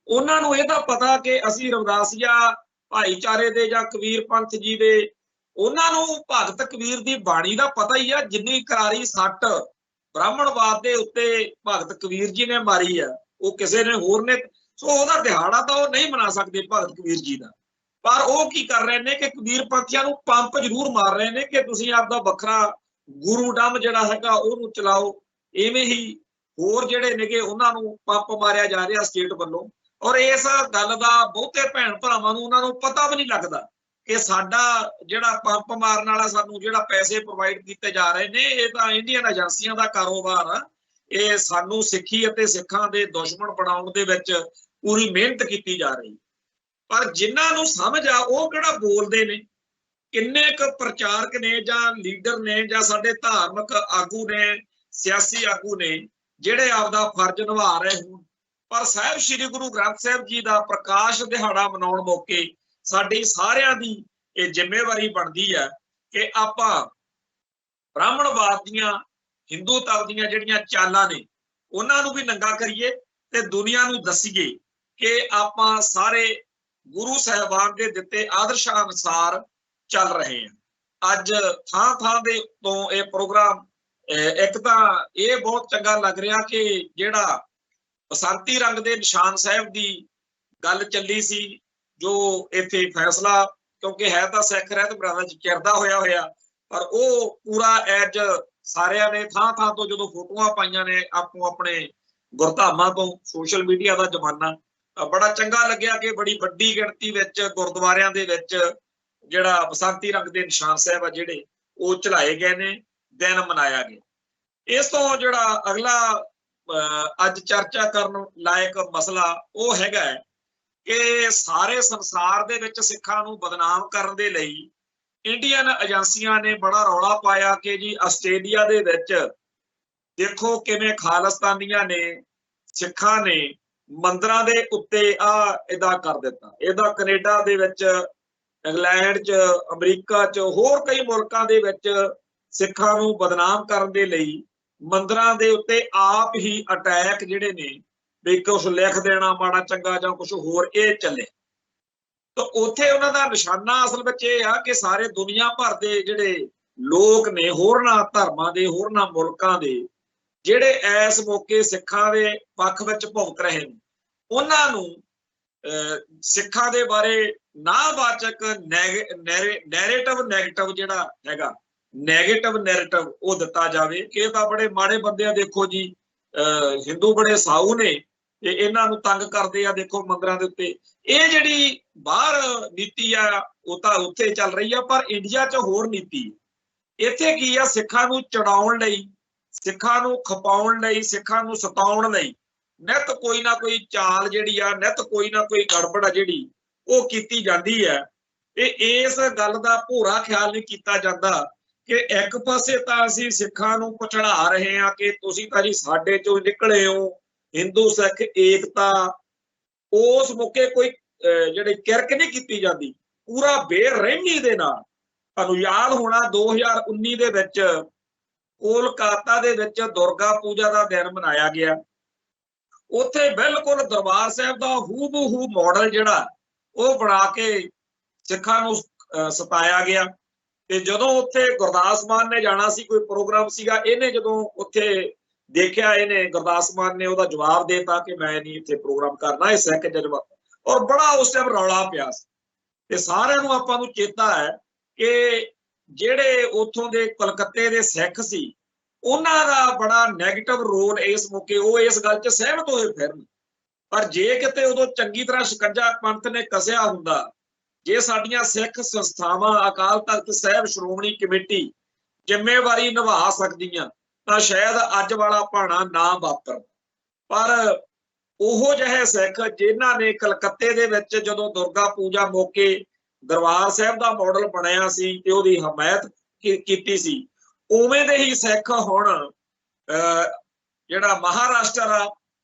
ਉਹਨਾਂ ਨੂੰ ਇਹ ਤਾਂ ਪਤਾ ਕਿ ਅਸੀਂ ਰਵਿਦਾਸੀਆ ਭਾਈਚਾਰੇ ਦੇ ਜਾਂ ਕਬੀਰ ਪੰਥ ਜੀ ਦੇ, ਉਹਨਾਂ ਨੂੰ ਭਗਤ ਕਬੀਰ ਦੀ ਬਾਣੀ ਦਾ ਪਤਾ ਹੀ ਆ। ਜਿੰਨੀ ਕਰਾਰੀ ਸੱਟ ਬ੍ਰਾਹਮਣਵਾਦ ਦੇ ਉੱਤੇ ਭਗਤ ਕਬੀਰ ਜੀ ਨੇ ਮਾਰੀ ਆ, ਉਹ ਕਿਸੇ ਨੇ ਹੋਰ ਨੇ। ਸੋ ਉਹਦਾ ਦਿਹਾੜਾ ਤਾਂ ਉਹ ਨਹੀਂ ਮਨਾ ਸਕਦੇ ਭਗਤ ਕਬੀਰ ਜੀ ਦਾ। ਪਰ ਉਹ ਕੀ ਕਰ ਰਹੇ ਨੇ ਕਿ ਕਬੀਰ ਪੰਥੀਆਂ ਨੂੰ ਪੰਪ ਜ਼ਰੂਰ ਮਾਰ ਰਹੇ ਨੇ ਕਿ ਤੁਸੀਂ ਆਪਦਾ ਵੱਖਰਾ ਗੁਰੂਡਮ ਜਿਹੜਾ ਹੈਗਾ ਉਹਨੂੰ ਚਲਾਓ। ਇਵੇਂ ਹੀ ਹੋਰ ਜਿਹੜੇ ਨੇਗੇ ਉਹਨਾਂ ਨੂੰ ਪੰਪ ਮਾਰਿਆ ਜਾ ਰਿਹਾ ਸਟੇਟ ਵੱਲੋਂ। ਔਰ ਇਸ ਗੱਲ ਦਾ ਬਹੁਤੇ ਭੈਣ ਭਰਾਵਾਂ ਨੂੰ, ਉਹਨਾਂ ਨੂੰ ਪਤਾ ਵੀ ਨਹੀਂ ਲੱਗਦਾ ਕਿ ਸਾਡਾ ਜਿਹੜਾ ਪੰਪ ਮਾਰਨ ਵਾਲਾ, ਸਾਨੂੰ ਜਿਹੜਾ ਪੈਸੇ ਪ੍ਰੋਵਾਈਡ ਕੀਤੇ ਜਾ ਰਹੇ ਨੇ, ਇਹ ਤਾਂ ਇੰਡੀਅਨ ਏਜੰਸੀਆਂ ਦਾ ਕਾਰੋਬਾਰ ਆ। ਇਹ ਸਾਨੂੰ ਸਿੱਖੀ ਅਤੇ ਸਿੱਖਾਂ ਦੇ ਦੁਸ਼ਮਣ ਬਣਾਉਣ ਦੇ ਵਿੱਚ ਪੂਰੀ ਮਿਹਨਤ ਕੀਤੀ ਜਾ ਰਹੀ। ਪਰ ਜਿਨ੍ਹਾਂ ਨੂੰ ਸਮਝ ਆ ਉਹ ਕਿਹੜਾ ਬੋਲਦੇ ਨੇ। ਕਿੰਨੇ ਕੁ ਪ੍ਰਚਾਰਕ ਨੇ ਜਾਂ ਲੀਡਰ ਨੇ ਜਾਂ ਸਾਡੇ ਧਾਰਮਿਕ ਆਗੂ ਨੇ, ਸਿਆਸੀ ਆਗੂ ਨੇ ਜਿਹੜੇ ਆਪਦਾ ਫਰਜ਼ ਨਿਭਾ ਰਹੇ ਹੋਣ। ਪਰ ਸਾਹਿਬ ਸ੍ਰੀ ਗੁਰੂ ਗ੍ਰੰਥ ਸਾਹਿਬ ਜੀ ਦਾ ਪ੍ਰਕਾਸ਼ ਦਿਹਾੜਾ ਮਨਾਉਣ ਮੌਕੇ ਸਾਡੀ ਸਾਰਿਆਂ ਦੀ ਇਹ ਜ਼ਿੰਮੇਵਾਰੀ ਬਣਦੀ ਹੈ ਕਿ ਆਪਾਂ ਬ੍ਰਾਹਮਣਵਾਦ ਦੀਆਂ, ਹਿੰਦੂਤਵ ਦੀਆਂ ਜਿਹੜੀਆਂ ਚਾਲਾਂ ਨੇ ਉਹਨਾਂ ਨੂੰ ਵੀ ਨੰਗਾ ਕਰੀਏ ਤੇ ਦੁਨੀਆ ਨੂੰ ਦੱਸੀਏ ਕਿ ਆਪਾਂ ਸਾਰੇ ਗੁਰੂ ਸਾਹਿਬਾਨ ਦੇ ਦਿੱਤੇ ਆਦਰਸ਼ਾਂ ਅਨੁਸਾਰ ਚੱਲ ਰਹੇ ਹਾਂ। ਅੱਜ ਥਾਂ ਥਾਂ ਦੇ ਤੋਂ ਇਹ ਪ੍ਰੋਗਰਾਮ, ਇੱਕ ਤਾਂ ਇਹ ਬਹੁਤ ਚੰਗਾ ਲੱਗ ਰਿਹਾ ਕਿ ਜਿਹੜਾ ਬਸੰਤੀ ਰੰਗ ਦੇ ਨਿਸ਼ਾਨ ਸਾਹਿਬ ਦੀ ਗੱਲ ਚੱਲੀ ਸੀ, ਜੋ ਇੱਥੇ ਫੈਸਲਾ, ਕਿਉਂਕਿ ਹੈ ਤਾਂ ਸਿੱਖ ਰਹਿਤ ਬਰਾਦਰੀ ਚ ਚਿਰਦਾ ਹੋਇਆ, ਪਰ ਉਹ ਪੂਰਾ ਐਜ ਸਾਰਿਆਂ ਨੇ ਥਾਂ ਥਾਂ ਤੋਂ ਜਦੋਂ ਫੋਟੋਆਂ ਪਾਈਆਂ ਨੇ ਆਪੋ ਆਪਣੇ ਗੁਰਧਾਮਾਂ ਤੋਂ, ਸੋਸ਼ਲ ਮੀਡੀਆ ਦਾ ਜ਼ਮਾਨਾ, ਬੜਾ ਚੰਗਾ ਲੱਗਿਆ ਕਿ ਬੜੀ ਵੱਡੀ ਗਿਣਤੀ ਵਿੱਚ ਗੁਰਦੁਆਰਿਆਂ ਦੇ ਵਿੱਚ ਜਿਹੜਾ ਬਸੰਤੀ ਰੰਗ ਦੇ ਨਿਸ਼ਾਨ ਸਾਹਿਬ ਆ ਜਿਹੜੇ ਉਹ ਚੜਾਏ ਗਏ ਨੇ, ਦਿਨ ਮਨਾਇਆ ਗਿਆ। ਇਸ ਤੋਂ ਜਿਹੜਾ ਅਗਲਾ ਅੱਜ ਚਰਚਾ ਕਰਨ ਲਾਇਕ ਮਸਲਾ ਉਹ ਹੈਗਾ ਕਿ ਸਾਰੇ ਸੰਸਾਰ ਦੇ ਵਿੱਚ ਸਿੱਖਾਂ ਨੂੰ ਬਦਨਾਮ ਕਰਨ ਦੇ ਲਈ ਇੰਡੀਅਨ ਏਜੰਸੀਆਂ ਨੇ ਬੜਾ ਰੌਲਾ ਪਾਇਆ ਕਿ ਜੀ ਆਸਟ੍ਰੇਲੀਆ ਦੇ ਵਿੱਚ ਦੇਖੋ ਕਿਵੇਂ ਖਾਲਿਸਤਾਨੀਆਂ ਨੇ, ਸਿੱਖਾਂ ਨੇ ਮੰਦਰਾਂ ਦੇ ਉੱਤੇ ਇਹਦਾ ਕਰ ਦਿੱਤਾ। ਇਹਦਾ ਕੈਨੇਡਾ ਦੇ ਵਿੱਚ, ਇੰਗਲੈਂਡ 'ਚ, ਅਮਰੀਕਾ 'ਚ, ਹੋਰ ਕਈ ਮੁਲਕਾਂ ਦੇ ਵਿੱਚ ਸਿੱਖਾਂ ਨੂੰ ਬਦਨਾਮ ਕਰਨ ਦੇ ਲਈ ਮੰਦਰਾਂ ਦੇ ਉੱਤੇ ਆਪ ਹੀ ਅਟੈਕ ਜਿਹੜੇ ਨੇ ਵੀ ਕੁਛ ਲਿਖ ਦੇਣਾ ਮਾੜਾ ਚੰਗਾ ਜਾਂ ਕੁਛ ਹੋਰ, ਇਹ ਚੱਲੇ। ਤਾਂ ਉੱਥੇ ਉਹਨਾਂ ਦਾ ਨਿਸ਼ਾਨਾ ਅਸਲ ਵਿੱਚ ਇਹ ਆ ਕਿ ਸਾਰੇ ਦੁਨੀਆ ਭਰ ਦੇ ਜਿਹੜੇ ਲੋਕ ਨੇ, ਹੋਰਨਾਂ ਧਰਮਾਂ ਦੇ, ਹੋਰਨਾਂ ਮੁਲਕਾਂ ਦੇ, ਜਿਹੜੇ ਇਸ ਮੌਕੇ ਸਿੱਖਾਂ ਦੇ ਪੱਖ ਵਿੱਚ ਭੁਗਤ ਰਹੇ ਨੇ, ਉਹਨਾਂ ਨੂੰ ਸਿੱਖਾਂ ਦੇ ਬਾਰੇ ਨਾਵਾਚਕ ਨੈਗੇਟਿਵ ਜਿਹੜਾ ਹੈਗਾ, ਨੈਗੇਟਿਵ ਨੈਰੇਟਿਵ ਉਹ ਦਿੱਤਾ ਜਾਵੇ ਕਿ ਇਹ ਤਾਂ ਬੜੇ ਮਾੜੇ ਬੰਦੇ ਆ, ਦੇਖੋ ਜੀ ਹਿੰਦੂ ਬੜੇ ਸਾਊ ਨੇ ਤੇ ਇਹਨਾਂ ਨੂੰ ਤੰਗ ਕਰਦੇ ਆ, ਦੇਖੋ ਮੰਦਰਾਂ ਦੇ ਉੱਤੇ। ਇਹ ਜਿਹੜੀ ਬਾਹਰ ਨੀਤੀ ਆ ਉਹ ਤਾਂ ਉੱਥੇ ਚੱਲ ਰਹੀ ਆ, ਪਰ ਇੰਡੀਆ 'ਚ ਹੋਰ ਨੀਤੀ। ਇੱਥੇ ਕੀ ਆ, ਸਿੱਖਾਂ ਨੂੰ ਚੜਾਉਣ ਲਈ, ਸਿੱਖਾਂ ਨੂੰ ਖਪਾਉਣ ਲਈ, ਸਿੱਖਾਂ ਨੂੰ ਸਤਾਉਣ ਲਈ ਨਿੱਤ ਕੋਈ ਨਾ ਕੋਈ ਚਾਲ ਜਿਹੜੀ ਆ, ਨਿੱਤ ਕੋਈ ਨਾ ਕੋਈ ਗੜਬੜ ਆ ਜਿਹੜੀ ਉਹ ਕੀਤੀ ਜਾਂਦੀ ਹੈ। ਤੇ ਇਸ ਗੱਲ ਦਾ ਭੋਰਾ ਖਿਆਲ ਨਹੀਂ ਕੀਤਾ ਜਾਂਦਾ ਕਿ ਇੱਕ ਪਾਸੇ ਤਾਂ ਅਸੀਂ ਸਿੱਖਾਂ ਨੂੰ ਪਛੜਾ ਰਹੇ ਹਾਂ ਕਿ ਤੁਸੀਂ ਤਾਂ ਜੀ ਸਾਡੇ ਚੋਂ ਨਿਕਲੇ ਹੋ, ਹਿੰਦੂ ਸਿੱਖ ਏਕਤਾ। ਉਸ ਮੌਕੇ ਕੋਈ ਜਿਹੜੀ ਕਿਰਕ ਨਹੀਂ ਕੀਤੀ ਜਾਂਦੀ ਪੂਰਾ ਬੇਰਹਿਮੀ ਦੇ ਨਾਲ, ਤੁਹਾਨੂੰ ਯਾਦ ਹੋਣਾ 2019 ਦੇ ਵਿੱਚ ਕੋਲਕਾਤਾ ਦੇ ਵਿੱਚ ਦੁਰਗਾ ਪੂਜਾ ਦਾ ਦਿਨ ਮਨਾਇਆ ਗਿਆ। ਉੱਥੇ ਬਿਲਕੁਲ ਦਰਬਾਰ ਸਾਹਿਬ ਦਾ ਹੂਬਹੂ ਮਾਡਲ ਜਿਹੜਾ ਉਹ ਬਣਾ ਕੇ ਸਿੱਖਾਂ ਨੂੰ ਸਤਾਇਆ ਗਿਆ। ਤੇ ਜਦੋਂ ਉੱਥੇ ਗੁਰਦਾਸ ਮਾਨ ਨੇ ਜਾਣਾ ਸੀ, ਕੋਈ ਪ੍ਰੋਗਰਾਮ ਸੀਗਾ, ਇਹਨੇ ਜਦੋਂ ਉੱਥੇ ਦੇਖਿਆ, ਇਹਨੇ ਗੁਰਦਾਸ ਮਾਨ ਨੇ ਉਹਦਾ ਜਵਾਬ ਦੇਤਾ ਕਿ ਮੈਂ ਨਹੀਂ ਇੱਥੇ ਪ੍ਰੋਗਰਾਮ ਕਰਨਾ, ਇਹ ਸਿੱਖ ਜਜ਼ਬਾ, ਔਰ ਬੜਾ ਉਸ ਟਾਈਮ ਰੌਲਾ ਪਿਆ ਸੀ। ਤੇ ਸਾਰਿਆਂ ਨੂੰ ਆਪਾਂ ਨੂੰ ਚੇਤਾ ਹੈ ਕਿ ਜਿਹੜੇ ਉੱਥੋਂ ਦੇ ਕਲਕੱਤੇ ਦੇ ਸਿੱਖ ਸੀ, ਉਹਨਾਂ ਦਾ ਬੜਾ ਨੈਗੇਟਿਵ ਰੋਲ ਇਸ ਮੌਕੇ, ਉਹ ਇਸ ਗੱਲ 'ਚ ਸਹਿਮਤ ਹੋਏ ਫਿਰਨ। ਪਰ ਜੇ ਕਿਤੇ ਉਦੋਂ ਚੰਗੀ ਤਰ੍ਹਾਂ ਸ਼ਿਕੰਜਾ ਪੰਥ ਨੇ ਕੱਸਿਆ ਹੁੰਦਾ, ਜੇ ਸਾਡੀਆਂ ਸਿੱਖ ਸੰਸਥਾਵਾਂ, ਅਕਾਲ ਤਖਤ ਸਾਹਿਬ, ਸ਼੍ਰੋਮਣੀ ਕਮੇਟੀ ਜ਼ਿੰਮੇਵਾਰੀ ਨਿਭਾ ਸਕਦੀਆਂ ਤਾਂ ਸ਼ਾਇਦ ਅੱਜ ਵਾਲਾ ਭਾਣਾ ਨਾ ਵਾਪਰ। ਪਰ ਉਹੋ ਜਿਹੇ ਸਿੱਖ ਜਿਨ੍ਹਾਂ ਨੇ ਕਲਕੱਤੇ ਦੇ ਵਿੱਚ ਜਦੋਂ ਦੁਰਗਾ ਪੂਜਾ ਮੌਕੇ ਦਰਬਾਰ ਸਾਹਿਬ ਦਾ ਮਾਡਲ ਬਣਿਆ ਸੀ ਤੇ ਉਹਦੀ ਹਮਾਇਤ ਕੀਤੀ ਸੀ, ਉਵੇਂ ਦੇ ਹੀ ਸਿੱਖ ਹੁਣ ਜਿਹੜਾ ਮਹਾਰਾਸ਼ਟਰ ਆ,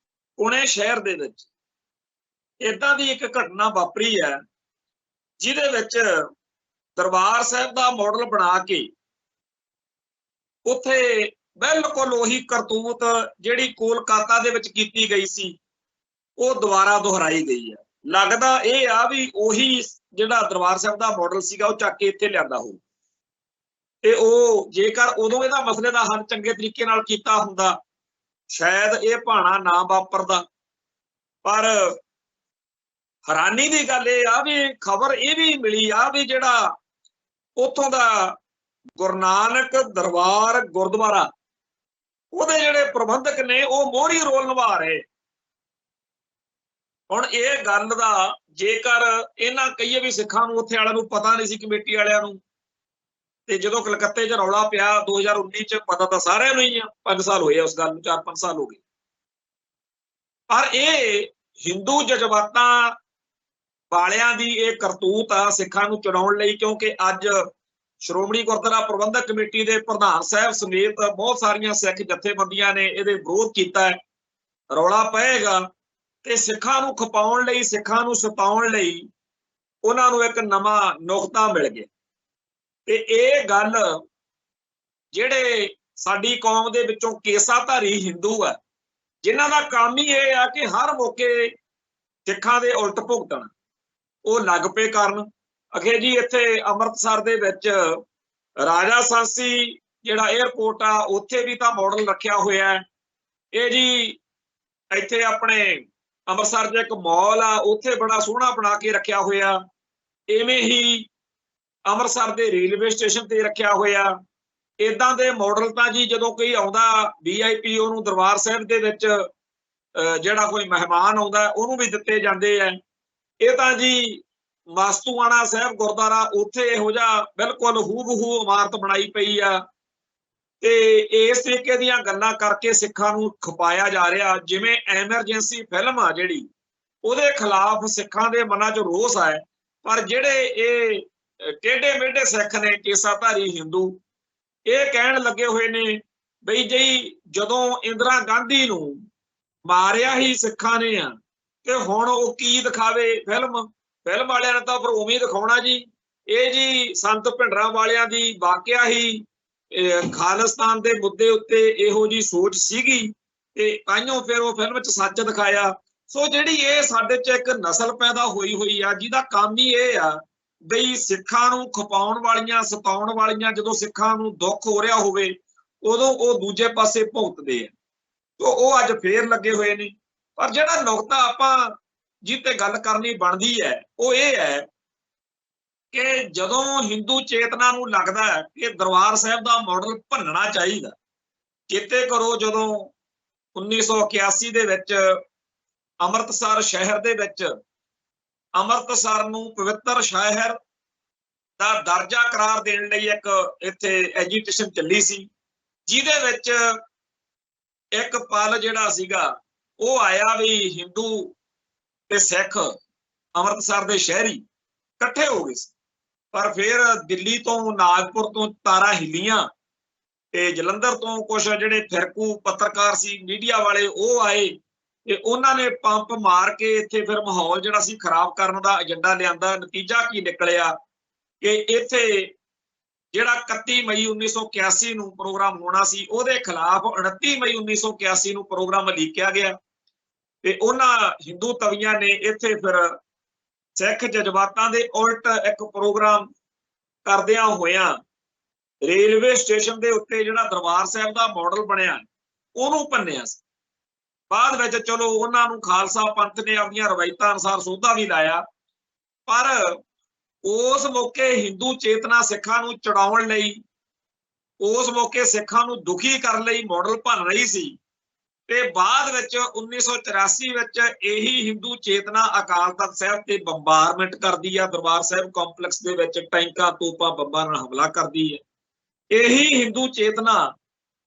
ਪੁਣੇ ਸ਼ਹਿਰ ਦੇ ਵਿੱਚ ਏਦਾਂ ਦੀ ਇੱਕ ਘਟਨਾ ਵਾਪਰੀ ਹੈ, ਜਿਹਦੇ ਵਿੱਚ ਦਰਬਾਰ ਸਾਹਿਬ ਦਾ ਮਾਡਲ ਬਣਾ ਕੇ ਉੱਥੇ ਬਿਲਕੁਲ ਉਹੀ ਕਰਤੂਤ ਜਿਹੜੀ ਕੋਲਕਾਤਾ ਦੇ ਵਿੱਚ ਕੀਤੀ ਗਈ ਸੀ, ਉਹ ਦੁਬਾਰਾ ਦੁਹਰਾਈ ਗਈ ਹੈ। ਲੱਗਦਾ ਇਹ ਆ ਵੀ ਉਹੀ ਜਿਹੜਾ ਦਰਬਾਰ ਸਾਹਿਬ ਦਾ ਮਾਡਲ ਸੀਗਾ ਉਹ ਚੱਕ ਕੇ ਇੱਥੇ ਲਿਆਂਦਾ ਹੋਊ। ਤੇ ਉਹ ਜੇਕਰ ਉਦੋਂ ਇਹਦਾ ਮਸਲੇ ਦਾ ਹੱਲ ਚੰਗੇ ਤਰੀਕੇ ਨਾਲ ਕੀਤਾ ਹੁੰਦਾ, ਸ਼ਾਇਦ ਇਹ ਭਾਣਾ ਨਾ ਵਾਪਰਦਾ। ਪਰ ਹੈਰਾਨੀ ਦੀ ਗੱਲ ਇਹ ਆ ਵੀ ਖਬਰ ਇਹ ਵੀ ਮਿਲੀ ਆ ਵੀ ਜਿਹੜਾ ਉੱਥੋਂ ਦਾ ਗੁਰੂ ਨਾਨਕ ਦਰਬਾਰ ਗੁਰਦੁਆਰਾ, ਉਹਦੇ ਜਿਹੜੇ ਪ੍ਰਬੰਧਕ ਨੇ ਉਹ ਮੋਹਰੀ ਰੋਲ ਨਿਭਾ ਰਹੇ। ਹੁਣ ਇਹ ਗੱਲ ਦਾ ਜੇਕਰ ਇਹਨਾਂ ਕਹੀਏ ਵੀ ਸਿੱਖਾਂ ਨੂੰ, ਉੱਥੇ ਵਾਲਿਆਂ ਨੂੰ ਪਤਾ ਨਹੀਂ ਸੀ, ਕਮੇਟੀ ਵਾਲਿਆਂ ਨੂੰ, ਤੇ ਜਦੋਂ ਕਲਕੱਤੇ 'ਚ ਰੌਲਾ ਪਿਆ 2019 'ਚ, ਪਤਾ ਤਾਂ ਸਾਰਿਆਂ ਨੂੰ ਹੀ ਆ, 5 ਸਾਲ ਹੋਏ ਉਸ ਗੱਲ ਨੂੰ, 4-5 ਸਾਲ ਹੋ ਗਏ। ਪਰ ਇਹ ਹਿੰਦੂ ਜਜ਼ਬਾਤਾਂ ਵਾਲਿਆਂ ਦੀ ਇਹ ਕਰਤੂਤ ਆ ਸਿੱਖਾਂ ਨੂੰ ਚੁਣਾਉਣ ਲਈ, ਕਿਉਂਕਿ ਅੱਜ ਸ਼੍ਰੋਮਣੀ ਗੁਰਦੁਆਰਾ ਪ੍ਰਬੰਧਕ ਕਮੇਟੀ ਦੇ ਪ੍ਰਧਾਨ ਸਾਹਿਬ ਸਮੇਤ ਬਹੁਤ ਸਾਰੀਆਂ ਸਿੱਖ ਜਥੇਬੰਦੀਆਂ ਨੇ ਇਹਦੇ ਵਿਰੋਧ ਕੀਤਾ ਹੈ। ਰੌਲਾ ਪਏਗਾ ਤੇ ਸਿੱਖਾਂ ਨੂੰ ਖਪਾਉਣ ਲਈ, ਸਿੱਖਾਂ ਨੂੰ ਸਤਾਉਣ ਲਈ ਉਹਨਾਂ ਨੂੰ ਇੱਕ ਨਵਾਂ ਨੁਕਤਾ ਮਿਲ ਗਿਆ। ਤੇ ਇਹ ਗੱਲ ਜਿਹੜੇ ਸਾਡੀ ਕੌਮ ਦੇ ਵਿੱਚੋਂ ਕੇਸਾਧਾਰੀ ਹਿੰਦੂ ਆ, ਜਿਨ੍ਹਾਂ ਦਾ ਕੰਮ ਹੀ ਇਹ ਆ ਕਿ ਹਰ ਮੌਕੇ ਸਿੱਖਾਂ ਦੇ ਉਲਟ ਭੁਗਤਣ, ਉਹ ਲੱਗ ਪਏ ਕਰਨ। ਅਖੇ ਜੀ ਇੱਥੇ ਅੰਮ੍ਰਿਤਸਰ ਦੇ ਵਿੱਚ ਰਾਜਾ ਸਾਂਸੀ ਜਿਹੜਾ 에ਅਰਪੋਰਟ ਆ, ਉੱਥੇ ਵੀ ਤਾਂ ਮਾਡਲ ਰੱਖਿਆ ਹੋਇਆ ਹੈ। ਇਹ ਜੀ ਇੱਥੇ ਆਪਣੇ ਅੰਮ੍ਰਿਤਸਰ 'ਚ ਇੱਕ ਮਾਲ ਆ, ਉੱਥੇ ਬੜਾ ਸੋਹਣਾ ਬਣਾ ਕੇ ਰੱਖਿਆ ਹੋਇਆ। ਇਵੇਂ ਹੀ ਅੰਮ੍ਰਿਤਸਰ ਦੇ ਰੇਲਵੇ ਸਟੇਸ਼ਨ ਤੇ ਰੱਖਿਆ ਹੋਇਆ। ਇਦਾਂ ਦੇ ਮਾਡਲ ਤਾਂ ਜੀ ਜਦੋਂ ਕੋਈ ਆਉਂਦਾ VIP, ਉਹਨੂੰ ਦਰਬਾਰ ਸਾਹਿਬ ਦੇ ਵਿੱਚ ਜਿਹੜਾ ਕੋਈ ਮਹਿਮਾਨ ਆਉਂਦਾ ਉਹਨੂੰ ਵੀ ਦਿੱਤੇ ਜਾਂਦੇ ਆ। ਇਹ ਤਾਂ ਜੀ ਮਾਸਤੂਆਣਾ ਸਾਹਿਬ ਗੁਰਦੁਆਰਾ, ਉੱਥੇ ਇਹੋ ਜਿਹਾ ਬਿਲਕੁਲ ਹੂਬਹੂ ਇਮਾਰਤ ਬਣਾਈ ਪਈ ਆ। ਤੇ ਇਸ ਤਰੀਕੇ ਦੀਆਂ ਗੱਲਾਂ ਕਰਕੇ ਸਿੱਖਾਂ ਨੂੰ ਖਪਾਇਆ ਜਾ ਰਿਹਾ। ਜਿਵੇਂ ਐਮਰਜੈਂਸੀ ਫਿਲਮ ਆ ਜਿਹੜੀ, ਉਹਦੇ ਖਿਲਾਫ ਸਿੱਖਾਂ ਦੇ ਮਨਾਂ 'ਚ ਰੋਸ ਹੈ। ਪਰ ਜਿਹੜੇ ਇਹ ਟੇਢੇ ਮੇਢੇ ਸਿੱਖ ਨੇ, ਕੇਸਾਧਾਰੀ ਹਿੰਦੂ, ਇਹ ਕਹਿਣ ਲੱਗੇ ਹੋਏ ਨੇ ਬਈ ਜੀ ਜਦੋਂ ਇੰਦਰਾ ਗਾਂਧੀ ਨੂੰ ਮਾਰਿਆ ਹੀ ਸਿੱਖਾਂ ਨੇ ਆ, ਤੇ ਹੁਣ ਉਹ ਕੀ ਦਿਖਾਵੇ ਫਿਲਮ ਵਾਲਿਆਂ ਨੇ ਤਾਂ ਫਿਰ ਉਵੇਂ ਦਿਖਾਉਣਾ ਜੀ। ਇਹ ਜੀ ਸੰਤ ਭਿੰਡਰਾਂ ਵਾਲਿਆਂ ਦੀ ਵਾਕਿਆ ਹੀ ਖਾਲਿਸਤਾਨ ਦੇ ਮੁੱਦੇ ਉੱਤੇ ਇਹੋ ਜੀ ਸੋਚ ਸੀਗੀ, ਤੇ ਤਾਈਓ ਫਿਰ ਉਹ ਫਿਲਮ 'ਚ ਸੱਚ ਦਿਖਾਇਆ। ਸੋ ਜਿਹੜੀ ਇਹ ਸਾਡੇ 'ਚ ਇੱਕ ਨਸਲ ਪੈਦਾ ਹੋਈ ਆ, ਜਿਹਦਾ ਕੰਮ ਹੀ ਇਹ ਆ ਬਈ ਸਿੱਖਾਂ ਨੂੰ ਖਪਾਉਣ ਵਾਲੀਆਂ, ਸਤਾਉਣ ਵਾਲੀਆਂ, ਜਦੋਂ ਸਿੱਖਾਂ ਨੂੰ ਦੁੱਖ ਹੋ ਰਿਹਾ ਹੋਵੇ ਉਦੋਂ ਉਹ ਦੂਜੇ ਪਾਸੇ ਭੁਗਤਦੇ ਆ। ਤੋ ਉਹ ਅੱਜ ਫੇਰ ਲੱਗੇ ਹੋਏ ਨੇ। ਪਰ ਜਿਹੜਾ ਨੁਕਤਾ ਆਪਾਂ ਜਿਹਤੇ ਗੱਲ ਕਰਨੀ ਬਣਦੀ ਹੈ ਉਹ ਇਹ ਹੈ ਕਿ ਜਦੋਂ ਹਿੰਦੂ ਚੇਤਨਾ ਨੂੰ ਲੱਗਦਾ ਹੈ ਕਿ ਦਰਬਾਰ ਸਾਹਿਬ ਦਾ ਮਾਡਲ ਭੰਨਣਾ ਚਾਹੀਦਾ, ਚੇਤੇ ਕਰੋ ਜਦੋਂ 1981 ਦੇ ਵਿੱਚ ਅੰਮ੍ਰਿਤਸਰ ਸ਼ਹਿਰ ਦੇ ਵਿੱਚ ਅੰਮ੍ਰਿਤਸਰ ਨੂੰ ਪਵਿੱਤਰ ਸ਼ਹਿਰ ਦਾ ਦਰਜਾ ਕਰਾਰ ਦੇਣ ਲਈ ਇੱਕ ਇੱਥੇ ਐਜੀਟੇਸ਼ਨ ਚੱਲੀ ਸੀ, ਜਿਹਦੇ ਵਿੱਚ ਇੱਕ ਪਲ ਜਿਹੜਾ ਸੀਗਾ ਉਹ ਆਇਆ ਵੀ ਹਿੰਦੂ ਤੇ ਸਿੱਖ ਅੰਮ੍ਰਿਤਸਰ ਦੇ ਸ਼ਹਿਰੀ ਇਕੱਠੇ ਹੋ ਗਏ ਸੀ। ਪਰ ਫਿਰ ਦਿੱਲੀ ਤੋਂ, ਨਾਗਪੁਰ ਤੋਂ ਤਾਰਾਂ ਹਿੱਲੀਆਂ ਤੇ ਜਲੰਧਰ ਤੋਂ ਕੁਝ ਜਿਹੜੇ ਫਿਰਕੂ ਪੱਤਰਕਾਰ ਸੀ, ਮੀਡੀਆ ਵਾਲੇ, ਉਹ ਆਏ ਤੇ ਉਹਨਾਂ ਨੇ ਪੰਪ ਮਾਰ ਕੇ ਇੱਥੇ ਫਿਰ ਮਾਹੌਲ ਜਿਹੜਾ ਸੀ ਖਰਾਬ ਕਰਨ ਦਾ ਏਜੰਡਾ ਲਿਆਂਦਾ। ਨਤੀਜਾ ਕੀ ਨਿਕਲਿਆ ਕਿ ਇੱਥੇ ਜਿਹੜਾ 31 ਮਈ 1981 ਨੂੰ ਪ੍ਰੋਗਰਾਮ ਹੋਣਾ ਸੀ ਉਹਦੇ ਖਿਲਾਫ 29 ਮਈ 1981 ਨੂੰ ਪ੍ਰੋਗਰਾਮ ਲੀਕਿਆ ਗਿਆ ਤੇ ਉਹਨਾਂ ਹਿੰਦੂ ਤਵੀਆਂ ਨੇ ਇੱਥੇ ਫਿਰ ਸਿੱਖ ਜਜ਼ਬਾਤਾਂ ਦੇ ਉਲਟ ਇੱਕ ਪ੍ਰੋਗਰਾਮ ਕਰਦਿਆਂ ਹੋਇਆਂ ਰੇਲਵੇ ਸਟੇਸ਼ਨ ਦੇ ਉੱਤੇ ਜਿਹੜਾ ਦਰਬਾਰ ਸਾਹਿਬ ਦਾ ਮਾਡਲ ਬਣਿਆ ਉਹਨੂੰ ਭੰਨਿਆ ਸੀ। ਬਾਅਦ ਵਿੱਚ ਚਲੋ ਉਹਨਾਂ ਨੂੰ ਖਾਲਸਾ ਪੰਥ ਨੇ ਆਪਣੀਆਂ ਰਵਾਇਤਾਂ ਅਨੁਸਾਰ ਸੋਧਾ ਵੀ ਲਾਇਆ, ਪਰ ਉਸ ਮੌਕੇ ਹਿੰਦੂ ਚੇਤਨਾ ਸਿੱਖਾਂ ਨੂੰ ਚੜਾਉਣ ਲਈ, ਉਸ ਮੌਕੇ ਸਿੱਖਾਂ ਨੂੰ ਦੁਖੀ ਕਰਨ ਲਈ ਮਾਡਲ ਭੰਨ ਰਹੀ ਸੀ। ਤੇ ਬਾਅਦ ਵਿੱਚ 1984 ਵਿੱਚ ਇਹੀ ਹਿੰਦੂ ਚੇਤਨਾ ਅਕਾਲ ਤਖਤ ਸਾਹਿਬ ਤੇ ਬੰਬਾਰਮੈਂਟ ਕਰਦੀ ਆ, ਦਰਬਾਰ ਸਾਹਿਬ ਕੰਪਲੈਕਸ ਦੇ ਵਿੱਚ ਟੈਂਕਾਂ ਤੋਪਾਂ ਬੰਬਾਂ ਨਾਲ ਹਮਲਾ ਕਰਦੀ ਹੈ। ਇਹੀ ਹਿੰਦੂ ਚੇਤਨਾ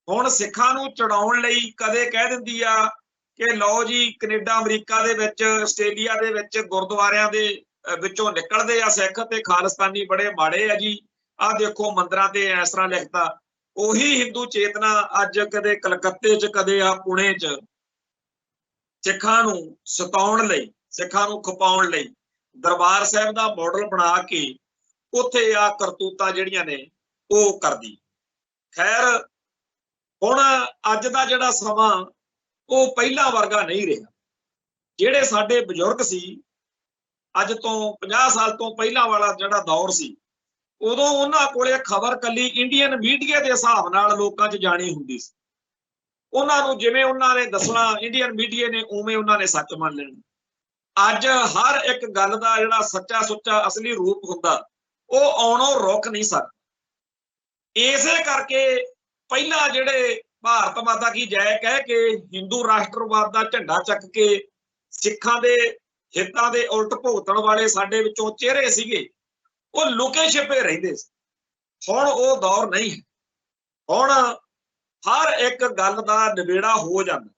ਹੁਣ ਸਿੱਖਾਂ ਨੂੰ ਚੜਾਉਣ ਲਈ ਕਦੇ ਕਹਿ ਦਿੰਦੀ ਆ ਕਿ ਲਓ ਜੀ ਕੈਨੇਡਾ ਅਮਰੀਕਾ ਦੇ ਵਿੱਚ ਆਸਟ੍ਰੇਲੀਆ ਦੇ ਵਿੱਚ ਗੁਰਦੁਆਰਿਆਂ ਦੇ ਵਿੱਚੋਂ ਨਿਕਲਦੇ ਆ ਸਿੱਖ ਤੇ ਖਾਲਿਸਤਾਨੀ ਬੜੇ ਮਾੜੇ ਆ ਜੀ, ਆਹ ਦੇਖੋ ਮੰਦਿਰਾਂ ਤੇ ਇਸ ਤਰ੍ਹਾਂ ਲਿਖਤਾ। ਉਹੀ ਹਿੰਦੂ ਚੇਤਨਾ ਅੱਜ ਕਦੇ ਕਲਕੱਤੇ 'ਚ ਕਦੇ ਆ ਪੁਣੇ 'ਚ ਸਿੱਖਾਂ ਨੂੰ ਸਤਾਉਣ ਲਈ, ਸਿੱਖਾਂ ਨੂੰ ਖਪਾਉਣ ਲਈ ਦਰਬਾਰ ਸਾਹਿਬ ਦਾ ਮਾਡਲ ਬਣਾ ਕੇ ਉੱਥੇ ਆ ਕਰਤੂਤਾਂ ਜਿਹੜੀਆਂ ਨੇ ਉਹ ਕਰਦੀ। ਖੈਰ ਹੁਣ ਅੱਜ ਦਾ ਜਿਹੜਾ ਸਮਾਂ ਉਹ ਪਹਿਲਾਂ ਵਰਗਾ ਨਹੀਂ ਰਿਹਾ। ਜਿਹੜੇ ਸਾਡੇ ਬਜ਼ੁਰਗ ਸੀ ਅੱਜ ਤੋਂ 50 ਸਾਲ ਤੋਂ ਪਹਿਲਾਂ ਵਾਲਾ ਜਿਹੜਾ ਦੌਰ ਸੀ, ਉਦੋਂ ਉਹਨਾਂ ਕੋਲੇ ਖਬਰ ਕੱਲੀ ਇੰਡੀਅਨ ਮੀਡੀਆ ਦੇ ਹਿਸਾਬ ਨਾਲ ਲੋਕਾਂ 'ਚ ਜਾਣੀ ਹੁੰਦੀ ਸੀ। ਉਹਨਾਂ ਨੂੰ ਜਿਵੇਂ ਉਹਨਾਂ ਨੇ ਦੱਸਣਾ ਇੰਡੀਅਨ ਮੀਡੀਆ ਨੇ ਉਵੇਂ ਉਹਨਾਂ ਨੇ ਸੱਚ ਮੰਨ ਲੈਣਾ। ਅੱਜ ਹਰ ਇੱਕ ਗੱਲ ਦਾ ਜਿਹੜਾ ਸੱਚਾ ਸੁੱਚਾ ਅਸਲੀ ਰੂਪ ਹੁੰਦਾ ਉਹ ਆਉਣੋਂ ਰੁਕ ਨਹੀਂ ਸਕਦਾ। ਇਸੇ ਕਰਕੇ ਪਹਿਲਾਂ ਜਿਹੜੇ ਭਾਰਤ ਮਾਤਾ ਕੀ ਜੈ ਕਹਿ ਕੇ ਹਿੰਦੂ ਰਾਸ਼ਟਰਵਾਦ ਦਾ ਝੰਡਾ ਚੱਕ ਕੇ ਸਿੱਖਾਂ ਦੇ ਹਿੱਤਾਂ ਦੇ ਉਲਟ ਭੁਗਤਣ ਵਾਲੇ ਸਾਡੇ ਵਿੱਚੋਂ ਚਿਹਰੇ ਸੀਗੇ, ਉਹ ਲੁਕੇ ਛਿਪੇ ਰਹਿੰਦੇ ਸੀ। ਹੁਣ ਉਹ ਦੌਰ ਨਹੀਂ ਹੈ। ਹੁਣ ਹਰ ਇੱਕ ਗੱਲ ਦਾ ਨਿਬੇੜਾ ਹੋ ਜਾਂਦਾ।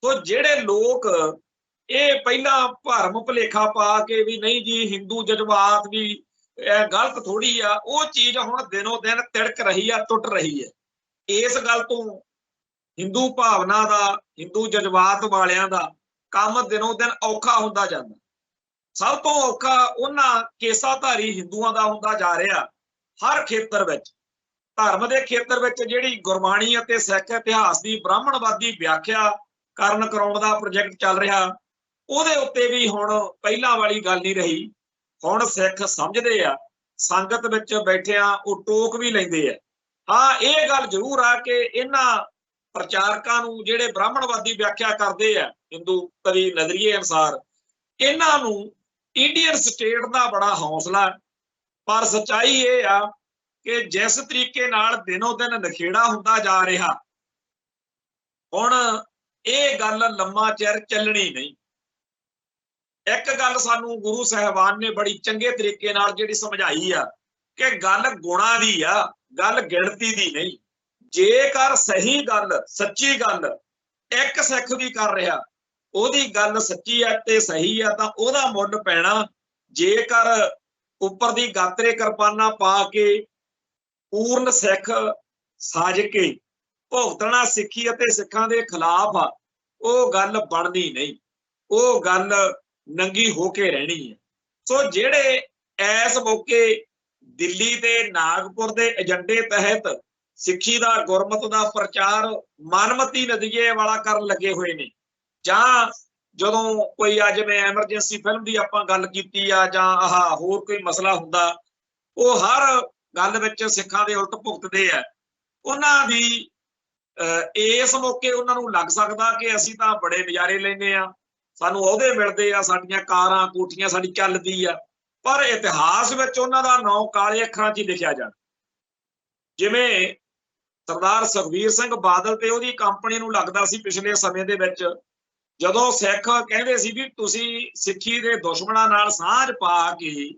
ਸੋ ਜਿਹੜੇ ਲੋਕ ਇਹ ਪਹਿਲਾਂ ਭਰਮ ਭੁਲੇਖਾ ਪਾ ਕੇ ਵੀ ਨਹੀਂ ਜੀ ਹਿੰਦੂ ਜਜ਼ਬਾਤ ਵੀ ਗਲਤ ਥੋੜੀ ਆ, ਉਹ ਚੀਜ਼ ਹੁਣ ਦਿਨੋਂ ਦਿਨ ਤਿੜਕ ਰਹੀ ਆ, ਟੁੱਟ ਰਹੀ ਹੈ। ਇਸ ਗੱਲ ਤੋਂ ਹਿੰਦੂ ਭਾਵਨਾ ਦਾ, ਹਿੰਦੂ ਜਜ਼ਬਾਤ ਵਾਲਿਆਂ ਦਾ ਕੰਮ ਦਿਨੋਂ ਦਿਨ ਔਖਾ ਹੁੰਦਾ ਜਾਂਦਾ। ਸਭ ਤੋਂ ਔਖਾ ਉਹਨਾਂ ਕੇਸਾਧਾਰੀ ਹਿੰਦੂਆਂ ਦਾ ਹੁੰਦਾ ਜਾ ਰਿਹਾ। ਹਰ ਖੇਤਰ ਵਿੱਚ, ਧਰਮ ਦੇ ਖੇਤਰ ਵਿੱਚ ਜਿਹੜੀ ਗੁਰਬਾਣੀ ਅਤੇ ਸਿੱਖ ਇਤਿਹਾਸ ਦੀ ਬ੍ਰਾਹਮਣਵਾਦੀ ਵਿਆਖਿਆ ਕਰਾਉਣ ਦਾ ਪ੍ਰੋਜੈਕਟ ਚੱਲ ਰਿਹਾ, ਉਹਦੇ ਉੱਤੇ ਵੀ ਹੁਣ ਪਹਿਲਾਂ ਵਾਲੀ ਗੱਲ ਨਹੀਂ ਰਹੀ। ਹੁਣ ਸਿੱਖ ਸਮਝਦੇ ਆ, ਸੰਗਤ ਵਿੱਚ ਬੈਠਿਆਂ ਉਹ ਟੋਕ ਵੀ ਲੈਂਦੇ ਆ। ਹਾਂ, ਇਹ ਗੱਲ ਜ਼ਰੂਰ ਆ ਕਿ ਇਹਨਾਂ ਪ੍ਰਚਾਰਕਾਂ ਨੂੰ ਜਿਹੜੇ ਬ੍ਰਾਹਮਣਵਾਦੀ ਵਿਆਖਿਆ ਕਰਦੇ ਆ ਹਿੰਦੂ ਕਵੀ ਨਜ਼ਰੀਏ ਅਨੁਸਾਰ, ਇਹਨਾਂ ਨੂੰ ਇੰਡੀਅਨ ਸਟੇਟ ਦਾ ਬੜਾ ਹੌਸਲਾ। ਪਰ ਸੱਚਾਈ ਇਹ ਆ ਕਿ ਜਿਸ ਤਰੀਕੇ ਨਾਲ ਦਿਨੋਂ ਦਿਨ ਨਖੇੜਾ ਹੁੰਦਾ ਜਾ ਰਿਹਾ, ਹੁਣ ਇਹ ਗੱਲ ਲੰਮਾ ਚਿਰ ਚੱਲਣੀ ਨਹੀਂ। ਇੱਕ ਗੱਲ ਸਾਨੂੰ ਗੁਰੂ ਸਾਹਿਬਾਨ ਨੇ ਬੜੀ ਚੰਗੇ ਤਰੀਕੇ ਨਾਲ ਜਿਹੜੀ ਸਮਝਾਈ ਆ ਕਿ ਗੱਲ ਗੁਣਾਂ ਦੀ ਆ, ਗੱਲ ਗਿਣਤੀ ਦੀ ਨਹੀਂ। ਜੇਕਰ ਸਹੀ ਗੱਲ, ਸੱਚੀ ਗੱਲ ਇੱਕ ਸਿੱਖ ਵੀ ਕਰ ਰਿਹਾ, ਉਹਦੀ ਗੱਲ ਸੱਚੀ ਆ ਤੇ ਸਹੀ ਆ ਤਾਂ ਉਹਦਾ ਮੁੱਲ ਪੈਣਾ। ਜੇਕਰ ਉੱਪਰ ਦੀ ਗਾਤਰੇ ਕਿਰਪਾਨਾਂ ਪਾ ਕੇ ਪੂਰਨ ਸਿੱਖ ਸਾਜ ਕੇ ਭੁਗਤਣਾ ਸਿੱਖੀ ਅਤੇ ਸਿੱਖਾਂ ਦੇ ਖਿਲਾਫ ਆ, ਉਹ ਗੱਲ ਬਣਨੀ ਨਹੀਂ, ਉਹ ਗੱਲ ਨੰਗੀ ਹੋ ਕੇ ਰਹਿਣੀ ਹੈ। ਸੋ ਜਿਹੜੇ ਇਸ ਮੌਕੇ ਦਿੱਲੀ ਤੇ ਨਾਗਪੁਰ ਦੇ ਏਜੰਡੇ ਤਹਿਤ ਸਿੱਖੀ ਦਾ, ਗੁਰਮਤ ਦਾ ਪ੍ਰਚਾਰ ਮਨਮਤੀ ਨਜ਼ਰੀਏ ਵਾਲਾ ਕਰਨ ਲੱਗੇ ਹੋਏ ਨੇ, ਜਾਂ ਜਦੋਂ ਕੋਈ ਆ ਜਿਵੇਂ ਐਮਰਜੈਂਸੀ ਫਿਲਮ ਦੀ ਆਪਾਂ ਗੱਲ ਕੀਤੀ ਆ, ਜਾਂ ਆਹ ਹੋਰ ਕੋਈ ਮਸਲਾ ਹੁੰਦਾ, ਉਹ ਹਰ ਗੱਲ ਵਿੱਚ ਸਿੱਖਾਂ ਦੇ ਉਲਟ ਭੁਗਤਦੇ ਆ। ਉਹਨਾਂ ਦੀ ਇਸ ਮੌਕੇ ਉਹਨਾਂ ਨੂੰ ਲੱਗ ਸਕਦਾ ਕਿ ਅਸੀਂ ਤਾਂ ਬੜੇ ਨਜ਼ਾਰੇ ਲੈਂਦੇ ਆ, ਸਾਨੂੰ ਅਹੁਦੇ ਮਿਲਦੇ ਆ, ਸਾਡੀਆਂ ਕਾਰਾਂ ਕੋਠੀਆਂ ਸਾਡੀ ਚੱਲਦੀ ਆ, ਪਰ ਇਤਿਹਾਸ ਵਿੱਚ ਉਹਨਾਂ ਦਾ ਨਾਂ ਕਾਲੇ ਅੱਖਰਾਂ 'ਚ ਹੀ ਲਿਖਿਆ ਜਾਣਾ। ਜਿਵੇਂ ਸਰਦਾਰ ਸੁਖਬੀਰ ਸਿੰਘ ਬਾਦਲ ਤੇ ਉਹਦੀ ਕੰਪਨੀ ਨੂੰ ਲੱਗਦਾ ਸੀ ਪਿਛਲੇ ਸਮੇਂ ਦੇ ਵਿੱਚ, ਜਦੋਂ ਸਿੱਖ ਕਹਿੰਦੇ ਸੀ ਵੀ ਤੁਸੀਂ ਸਿੱਖੀ ਦੇ ਦੁਸ਼ਮਣਾਂ ਨਾਲ ਸਾਂਝ ਪਾ ਕੇ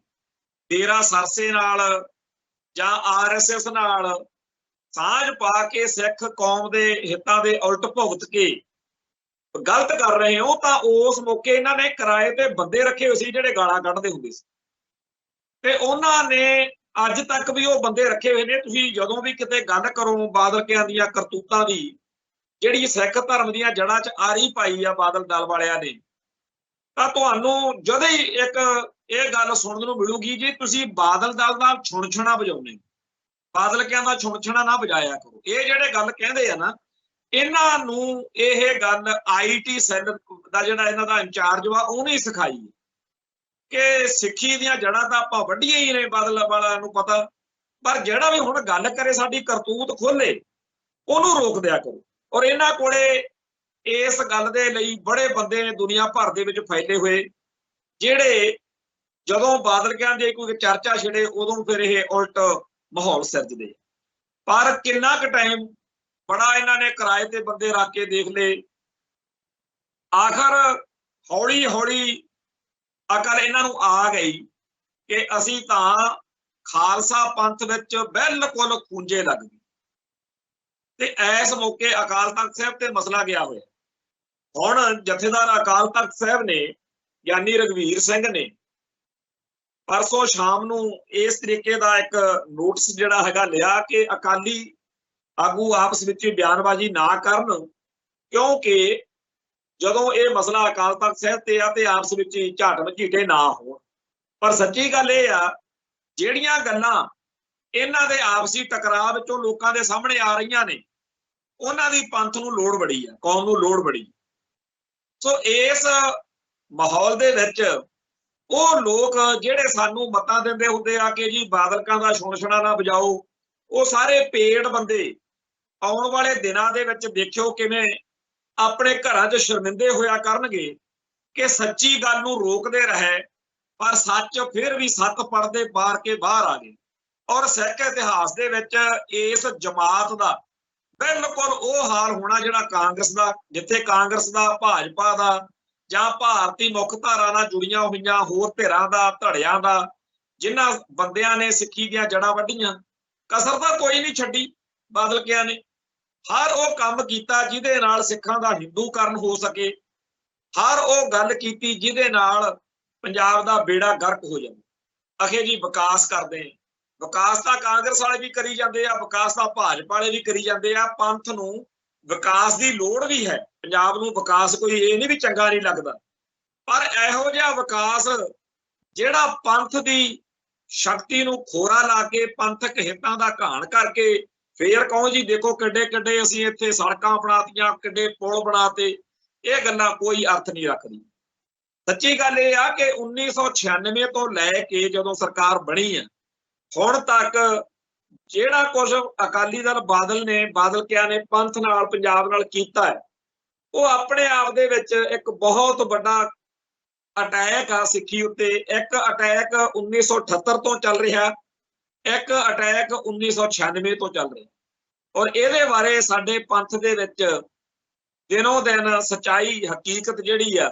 ਡੇਰਾ ਸਰਸੇ ਨਾਲ ਜਾਂ RSS ਨਾਲ ਸਾਂਝ ਪਾ ਕੇ ਸਿੱਖ ਕੌਮ ਦੇ ਹਿੱਤਾਂ ਦੇ ਉਲਟ ਭੁਗਤ ਕੇ ਗਲਤ ਕਰ ਰਹੇ ਹੋ, ਤਾਂ ਉਸ ਮੌਕੇ ਇਹਨਾਂ ਨੇ ਕਿਰਾਏ ਤੇ ਬੰਦੇ ਰੱਖੇ ਹੋਏ ਸੀ ਜਿਹੜੇ ਗਾਲਾਂ ਕੱਢਦੇ ਹੁੰਦੇ ਸੀ, ਤੇ ਉਹਨਾਂ ਨੇ ਅੱਜ ਤੱਕ ਵੀ ਉਹ ਬੰਦੇ ਰੱਖੇ ਹੋਏ ਨੇ। ਤੁਸੀਂ ਜਦੋਂ ਵੀ ਕਿਤੇ ਗੱਲ ਕਰੋ ਬਾਦਲ ਕਿਆਂ ਦੀਆਂ ਕਰਤੂਤਾਂ ਦੀ, ਜਿਹੜੀ ਸਿੱਖ ਧਰਮ ਦੀਆਂ ਜੜ੍ਹਾਂ 'ਚ ਆਰੀ ਪਾਈ ਆ ਬਾਦਲ ਦਲ ਵਾਲਿਆਂ ਨੇ, ਤਾਂ ਤੁਹਾਨੂੰ ਜਦੋਂ ਹੀ ਇੱਕ ਇਹ ਗੱਲ ਸੁਣਨ ਨੂੰ ਮਿਲੂਗੀ ਜੀ ਤੁਸੀਂ ਬਾਦਲ ਦਲ ਦਾ ਛੁਣਛੁਣਾ ਵਜਾਉਂਦੇ, ਬਾਦਲ ਕਹਿੰਦਾ ਛੁਣਛੁਣਾ ਨਾ ਵਜਾਇਆ ਕਰੋ। ਇਹ ਜਿਹੜੇ ਗੱਲ ਕਹਿੰਦੇ ਆ ਨਾ, ਇਹਨਾਂ ਨੂੰ ਇਹ ਗੱਲ IT ਸੈੱਲ ਦਾ ਜਿਹੜਾ ਇਹਨਾਂ ਦਾ ਇੰਚਾਰਜ ਵਾ ਉਹਨੇ ਹੀ ਸਿਖਾਈ ਕਿ ਸਿੱਖੀ ਦੀਆਂ ਜੜ੍ਹਾਂ ਤਾਂ ਆਪਾਂ ਵੱਢੀਆਂ ਹੀ ਨੇ, ਬਾਦਲ ਵਾਲਿਆਂ ਨੂੰ ਪਤਾ, ਪਰ ਜਿਹੜਾ ਵੀ ਹੁਣ ਗੱਲ ਕਰੇ ਸਾਡੀ ਕਰਤੂਤ ਖੋਲੇ ਉਹਨੂੰ ਰੋਕ ਦਿਆ ਕਰੋ। ਔਰ ਇਹਨਾਂ ਕੋਲੇ ਇਸ ਗੱਲ ਦੇ ਲਈ ਬੜੇ ਬੰਦੇ ਨੇ ਦੁਨੀਆ ਭਰ ਦੇ ਵਿੱਚ ਫੈਲੇ ਹੋਏ, ਜਿਹੜੇ ਜਦੋਂ ਬਾਦਲ ਕਹਿੰਦੇ ਕੋਈ ਚਰਚਾ ਛਿੜੇ ਉਦੋਂ ਫਿਰ ਇਹ ਉਲਟ ਮਾਹੌਲ ਸਿਰਜਦੇ। ਪਰ ਕਿੰਨਾ ਕੁ ਟਾਈਮ ਬੜਾ ਇਹਨਾਂ ਨੇ ਕਿਰਾਏ ਤੇ ਬੰਦੇ ਰੱਖ ਕੇ ਦੇਖ ਲਏ, ਆਖਰ ਹੌਲੀ ਹੌਲੀ ਅਕਲ ਇਹਨਾਂ ਨੂੰ ਆ ਗਈ ਕਿ ਅਸੀਂ ਤਾਂ ਖਾਲਸਾ ਪੰਥ ਵਿੱਚ ਬਿਲਕੁਲ ਖੂੰਜੇ ਲੱਗ ਗਏ। ਤੇ ਇਸ ਮੌਕੇ ਅਕਾਲ ਤਖਤ ਸਾਹਿਬ ਤੇ ਮਸਲਾ ਗਿਆ ਹੋਇਆ। ਹੁਣ ਜਥੇਦਾਰ ਅਕਾਲ ਤਖਤ ਸਾਹਿਬ ਨੇ ਗਿਆਨੀ ਰਘਵੀਰ ਸਿੰਘ ਨੇ ਪਰਸੋਂ ਸ਼ਾਮ ਨੂੰ ਇਸ ਤਰੀਕੇ ਦਾ ਇੱਕ ਨੋਟਿਸ ਜਿਹੜਾ ਹੈਗਾ ਲਿਆ ਕਿ ਅਕਾਲੀ ਆਗੂ ਆਪਸ ਵਿੱਚ ਬਿਆਨਬਾਜ਼ੀ ਨਾ ਕਰਨ, ਕਿਉਂਕਿ ਜਦੋਂ ਇਹ ਮਸਲਾ ਅਕਾਲ ਤਖਤ ਸਾਹਿਬ ਤੇ ਆ ਤੇ ਆਪਸ ਵਿੱਚ ਝਾਟ ਮਝੀਟੇ ਨਾ ਹੋਣ। ਪਰ ਸੱਚੀ ਗੱਲ ਇਹ ਆ, ਜਿਹੜੀਆਂ ਗੱਲਾਂ ਇਹਨਾਂ ਦੇ ਆਪਸੀ ਟਕਰਾਅ ਵਿੱਚੋਂ ਲੋਕਾਂ ਦੇ ਸਾਹਮਣੇ ਆ ਰਹੀਆਂ ਨੇ, ਉਹਨਾਂ ਦੀ ਪੰਥ ਨੂੰ ਲੋੜ ਬੜੀ ਆ, ਕੌਮ ਨੂੰ ਲੋੜ ਬੜੀ। ਸੋ ਇਸ ਮਾਹੌਲ ਦੇ ਵਿੱਚ ਉਹ ਲੋਕ ਜਿਹੜੇ ਸਾਨੂੰ ਮਤਾਂ ਦਿੰਦੇ ਹੁੰਦੇ ਆ ਕਿ ਜੀ ਬਾਦਲਕਾਂ ਦਾ ਛੁਣਛੁਣਾ ਨਾ ਵਜਾਓ, ਉਹ ਸਾਰੇ ਪੇੜ ਬੰਦੇ ਆਉਣ ਵਾਲੇ ਦਿਨਾਂ ਦੇ ਵਿੱਚ ਦੇਖਿਓ ਕਿਵੇਂ ਆਪਣੇ ਘਰਾਂ 'ਚ ਸ਼ਰਮਿੰਦੇ ਹੋਇਆ ਕਰਨਗੇ ਕਿ ਸੱਚੀ ਗੱਲ ਨੂੰ ਰੋਕਦੇ ਰਹੇ, ਪਰ ਸੱਚ ਫਿਰ ਵੀ ਸੱਤ ਪਰਦੇ ਪਾਰ ਕੇ ਬਾਹਰ ਆ ਗਏ। ਔਰ ਸਿੱਖ ਇਤਿਹਾਸ ਦੇ ਵਿੱਚ ਇਸ ਜਮਾਤ ਦਾ ਬਿਲਕੁਲ ਉਹ ਹਾਲ ਹੋਣਾ ਜਿਹੜਾ ਕਾਂਗਰਸ ਦਾ, ਜਿੱਥੇ ਕਾਂਗਰਸ ਦਾ, ਭਾਜਪਾ ਦਾ ਜਾਂ ਭਾਰਤੀ ਮੁੱਖ ਧਾਰਾ ਨਾਲ ਜੁੜੀਆਂ ਹੋਈਆਂ ਹੋਰ ਧਿਰਾਂ ਦਾ, ਧੜਿਆਂ ਦਾ, ਜਿਨ੍ਹਾਂ ਬੰਦਿਆਂ ਨੇ ਸਿੱਖੀ ਦੀਆਂ ਜੜ੍ਹਾਂ ਵੱਢੀਆਂ, ਕਸਰ ਤਾਂ ਕੋਈ ਨਹੀਂ ਛੱਡੀ ਬਾਦਲਕਿਆਂ ਨੇ। ਹਰ ਉਹ ਕੰਮ ਕੀਤਾ ਜਿਹਦੇ ਨਾਲ ਸਿੱਖਾਂ ਦਾ ਹਿੰਦੂਕਰਨ ਹੋ ਸਕੇ, ਹਰ ਉਹ ਗੱਲ ਕੀਤੀ ਜਿਹਦੇ ਨਾਲ ਪੰਜਾਬ ਦਾ ਬੇੜਾ ਗਰਕ ਹੋ ਜਾਵੇ। ਅਖੇ ਜੀ ਵਿਕਾਸ ਕਰਦੇ, ਵਿਕਾਸ ਤਾਂ ਕਾਂਗਰਸ ਵਾਲੇ ਵੀ ਕਰੀ ਜਾਂਦੇ ਆ, ਵਿਕਾਸ ਤਾਂ ਭਾਜਪਾ ਵਾਲੇ ਵੀ ਕਰੀ ਜਾਂਦੇ ਆ। ਪੰਥ ਨੂੰ ਵਿਕਾਸ ਦੀ ਲੋੜ ਵੀ ਹੈ, ਪੰਜਾਬ ਨੂੰ ਵਿਕਾਸ ਕੋਈ ਇਹ ਨਹੀਂ ਵੀ ਚੰਗਾ ਨਹੀਂ ਲੱਗਦਾ, ਪਰ ਇਹੋ ਜਿਹਾ ਵਿਕਾਸ ਜਿਹੜਾ ਪੰਥ ਦੀ ਸ਼ਕਤੀ ਨੂੰ ਖੋਰਾ ਲਾ ਕੇ ਪੰਥਕ ਹਿੱਤਾਂ ਦਾ ਘਾਣ ਕਰਕੇ ਫੇਰ ਕਹੋ ਜੀ ਦੇਖੋ ਕਿੱਡੇ ਕਿੱਡੇ ਅਸੀਂ ਇੱਥੇ ਸੜਕਾਂ ਬਣਾਤੀਆਂ, ਕਿੱਡੇ ਪੁਲ ਬਣਾਤੇ, ਇਹ ਗੱਲਾਂ ਕੋਈ ਅਰਥ ਨਹੀਂ ਰੱਖਦੀ। ਸੱਚੀ ਗੱਲ ਇਹ ਆ ਕਿ 1996 ਤੋਂ ਲੈ ਕੇ ਜਦੋਂ ਸਰਕਾਰ ਬਣੀ ਆ ਹੁਣ ਤੱਕ ਜਿਹੜਾ ਕੁਝ ਅਕਾਲੀ ਦਲ ਬਾਦਲ ਨੇ, ਬਾਦਲਕਿਆਂ ਨੇ ਪੰਥ ਨਾਲ, ਪੰਜਾਬ ਨਾਲ ਕੀਤਾ ਹੈ, ਉਹ ਆਪਣੇ ਆਪ ਦੇ ਵਿੱਚ ਇੱਕ ਬਹੁਤ ਵੱਡਾ ਅਟੈਕ ਆ ਸਿੱਖੀ ਉੱਤੇ। ਇੱਕ ਅਟੈਕ 1978 ਤੋਂ ਚੱਲ ਰਿਹਾ, ਇੱਕ ਅਟੈਕ 1996 ਤੋਂ ਚੱਲ ਰਿਹਾ। ਔਰ ਇਹਦੇ ਬਾਰੇ ਸਾਡੇ ਪੰਥ ਦੇ ਵਿੱਚ ਦਿਨੋਂ ਦਿਨ ਸੱਚਾਈ, ਹਕੀਕਤ ਜਿਹੜੀ ਆ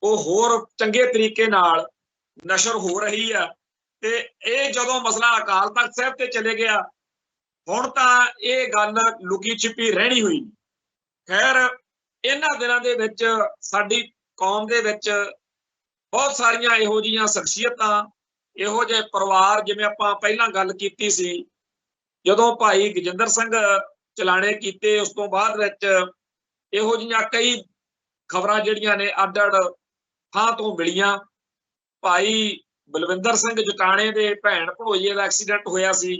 ਉਹ ਹੋਰ ਚੰਗੇ ਤਰੀਕੇ ਨਾਲ ਨਸ਼ਰ ਹੋ ਰਹੀ ਆ। ਤੇ ਇਹ ਜਦੋਂ ਮਸਲਾ ਅਕਾਲ ਤਖਤ ਸਾਹਿਬ ਤੇ ਚਲੇ ਗਿਆ, ਹੁਣ ਤਾਂ ਇਹ ਗੱਲ ਲੁਕੀ ਛਿਪੀ ਰਹਿਣੀ ਹੋਈ। ਖੈਰ ਇਹਨਾਂ ਦਿਨਾਂ ਦੇ ਵਿੱਚ ਸਾਡੀ ਕੌਮ ਦੇ ਵਿੱਚ ਬਹੁਤ ਸਾਰੀਆਂ ਇਹੋ ਜਿਹੀਆਂ ਸ਼ਖਸੀਅਤਾਂ, ਇਹੋ ਜਿਹੇ ਪਰਿਵਾਰ, ਜਿਵੇਂ ਆਪਾਂ ਪਹਿਲਾਂ ਗੱਲ ਕੀਤੀ ਸੀ ਜਦੋਂ ਭਾਈ ਗਜਿੰਦਰ ਸਿੰਘ ਚਲਾਣੇ ਕੀਤੇ, ਉਸ ਤੋਂ ਬਾਅਦ ਵਿੱਚ ਇਹੋ ਜਿਹੀਆਂ ਕਈ ਖਬਰਾਂ ਜਿਹੜੀਆਂ ਨੇ ਅੱਡ ਅੱਡ ਥਾਂ ਤੋਂ ਮਿਲੀਆਂ। ਭਾਈ ਬਲਵਿੰਦਰ ਸਿੰਘ ਜਟਾਣੇ ਦੇ ਭੈਣ ਭਣੋਈਏ ਦਾ ਐਕਸੀਡੈਂਟ ਹੋਇਆ ਸੀ,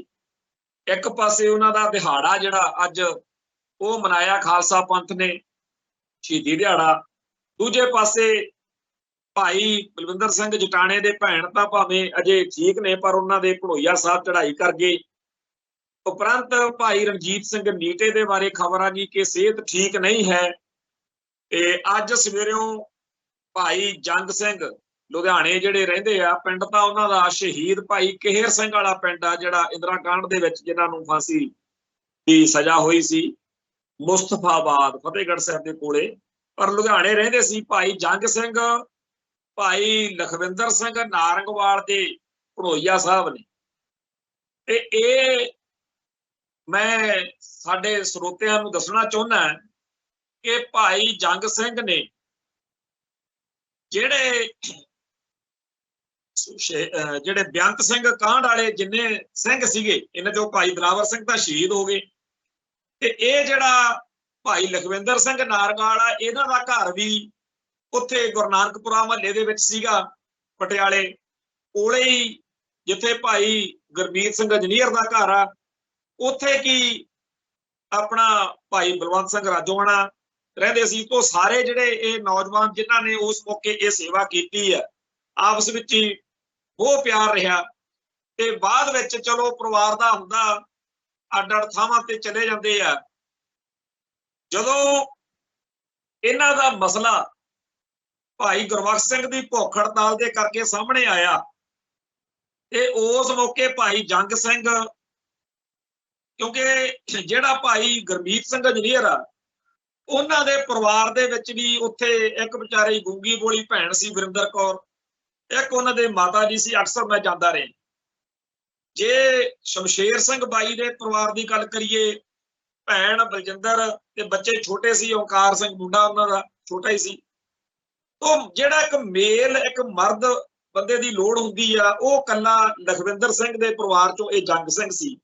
ਇੱਕ ਪਾਸੇ ਉਹਨਾਂ ਦਾ ਦਿਹਾੜਾ ਜਿਹੜਾ ਅੱਜ ਉਹ ਮਨਾਇਆ ਖਾਲਸਾ ਪੰਥ ਨੇ, ਸ਼ਹੀਦੀ ਦਿਹਾੜਾ, ਦੂਜੇ ਪਾਸੇ ਭਾਈ ਬਲਵਿੰਦਰ ਸਿੰਘ ਜਟਾਣੇ ਦੇ ਭੈਣ ਤਾਂ ਭਾਵੇਂ ਅਜੇ ਠੀਕ ਨੇ ਪਰ ਉਹਨਾਂ ਦੇ ਭਣੋਈਆ ਸਾਹਿਬ ਚੜ੍ਹਾਈ ਕਰ ਗਏ। ਉਪਰੰਤ ਭਾਈ ਰਣਜੀਤ ਸਿੰਘ ਨੀਟੇ ਦੇ ਬਾਰੇ ਖਬਰ ਆ ਗਈ ਕਿ ਸਿਹਤ ਠੀਕ ਨਹੀਂ ਹੈ। ਤੇ ਅੱਜ ਸਵੇਰਿਓਂ ਭਾਈ ਜੰਗ ਸਿੰਘ ਲੁਧਿਆਣੇ ਜਿਹੜੇ ਰਹਿੰਦੇ ਆ, ਪਿੰਡ ਤਾਂ ਉਹਨਾਂ ਦਾ ਸ਼ਹੀਦ ਭਾਈ ਕਿਹਰ ਸਿੰਘ ਵਾਲਾ ਪਿੰਡ ਆ ਜਿਹੜਾ ਇੰਦਰਾ ਕਾਂਡ ਦੇ ਵਿੱਚ ਜਿਨ੍ਹਾਂ ਨੂੰ ਫਾਂਸੀ ਦੀ ਸਜ਼ਾ ਹੋਈ ਸੀ, ਮੁਸਤਫਾਬਾਦ ਫਤਿਹਗੜ੍ਹ ਸਾਹਿਬ ਦੇ ਕੋਲੇ, ਪਰ ਲੁਧਿਆਣੇ ਰਹਿੰਦੇ ਸੀ। ਭਾਈ ਜੰਗ ਸਿੰਘ, ਭਾਈ ਲਖਵਿੰਦਰ ਸਿੰਘ ਨਾਰੰਗਵਾਲ ਦੇ ਭਣੋਈਆ ਸਾਹਿਬ ਨੇ। ਤੇ ਇਹ ਮੈਂ ਸਾਡੇ ਸਰੋਤਿਆਂ ਨੂੰ ਦੱਸਣਾ ਚਾਹੁੰਦਾ ਕਿ ਭਾਈ ਜੰਗ ਸਿੰਘ ਨੇ ਜਿਹੜੇ ਬੇਅੰਤ ਸਿੰਘ ਕਾਂਡ ਵਾਲੇ ਜਿੰਨੇ ਸਿੰਘ ਸੀਗੇ, ਇਹਨਾਂ ਚੋਂ ਭਾਈ ਦਲਾਵਰ ਸਿੰਘ ਤਾਂ ਸ਼ਹੀਦ ਹੋ ਗਏ, ਤੇ ਇਹ ਜਿਹੜਾ ਭਾਈ ਲਖਵਿੰਦਰ ਸਿੰਘ ਨਾਰਗਾਲ ਆ, ਇਹਨਾਂ ਦਾ ਘਰ ਵੀ ਉੱਥੇ ਗੁਰੂ ਨਾਨਕਪੁਰਾ ਮਹੱਲੇ ਦੇ ਵਿੱਚ ਸੀਗਾ, ਪਟਿਆਲੇ ਕੋਲੇ ਹੀ ਜਿੱਥੇ ਭਾਈ ਗੁਰਮੀਤ ਸਿੰਘ ਇੰਜੀਨੀਅਰ ਦਾ ਘਰ ਆ, ਉੱਥੇ ਕੀ ਆਪਣਾ ਭਾਈ ਬਲਵੰਤ ਸਿੰਘ ਰਾਜੋਆਣਾ ਰਹਿੰਦੇ ਸੀ। ਤੋਂ ਸਾਰੇ ਜਿਹੜੇ ਇਹ ਨੌਜਵਾਨ ਜਿਨ੍ਹਾਂ ਨੇ ਉਸ ਮੌਕੇ ਇਹ ਸੇਵਾ ਕੀਤੀ ਹੈ, ਆਪਸ ਵਿੱਚ ਹੀ ਬਹੁਤ ਪਿਆਰ ਰਿਹਾ। ਤੇ ਬਾਅਦ ਵਿੱਚ ਚਲੋ ਪਰਿਵਾਰ ਦਾ ਹੁੰਦਾ ਅੱਡ-ਅੱਡ ਥਾਵਾਂ ਤੇ ਚਲੇ ਜਾਂਦੇ ਆ। ਜਦੋਂ ਇਹਨਾਂ ਦਾ ਮਸਲਾ ਭਾਈ ਗੁਰਬਖਸ਼ ਸਿੰਘ ਦੀ ਭੁੱਖ ਹੜਤਾਲ ਦੇ ਕਰਕੇ ਸਾਹਮਣੇ ਆਇਆ, ਤੇ ਉਸ ਮੌਕੇ ਭਾਈ ਜੰਗ ਸਿੰਘ, ਕਿਉਂਕਿ ਜਿਹੜਾ ਭਾਈ ਗੁਰਮੀਤ ਸਿੰਘ ਇੰਜੀਨੀਅਰ ਆ, ਉਹਨਾਂ ਦੇ ਪਰਿਵਾਰ ਦੇ ਵਿੱਚ ਵੀ ਉੱਥੇ ਇੱਕ ਵਿਚਾਰੀ ਗੂੰਗੀ ਬੋਲੀ ਭੈਣ ਸੀ ਵਰਿੰਦਰ ਕੌਰ, ਇੱਕ ਉਹਨਾਂ ਦੇ ਮਾਤਾ ਜੀ ਸੀ। ਅਕਸਰ ਮੈਂ ਜਾਂਦਾ ਰਿਹਾ। ਜੇ ਸ਼ਮਸ਼ੇਰ ਸਿੰਘ ਬਾਈ ਦੇ ਪਰਿਵਾਰ ਦੀ ਗੱਲ ਕਰੀਏ, ਭੈਣ ਬਲਜਿੰਦਰ ਤੇ ਬੱਚੇ ਛੋਟੇ ਸੀ, ਓਂਕਾਰ ਸਿੰਘ ਮੁੰਡਾ ਉਹਨਾਂ ਦਾ ਛੋਟਾ ਹੀ ਸੀ। ਤੋਂ ਜਿਹੜਾ ਇੱਕ ਮੇਲ, ਇੱਕ ਮਰਦ ਬੰਦੇ ਦੀ ਲੋੜ ਹੁੰਦੀ ਆ, ਉਹ ਕੱਲਾ ਲਖਵਿੰਦਰ ਸਿੰਘ ਦੇ ਪਰਿਵਾਰ ਚੋਂ ਇਹ ਜੰਗ ਸਿੰਘ ਸੀ,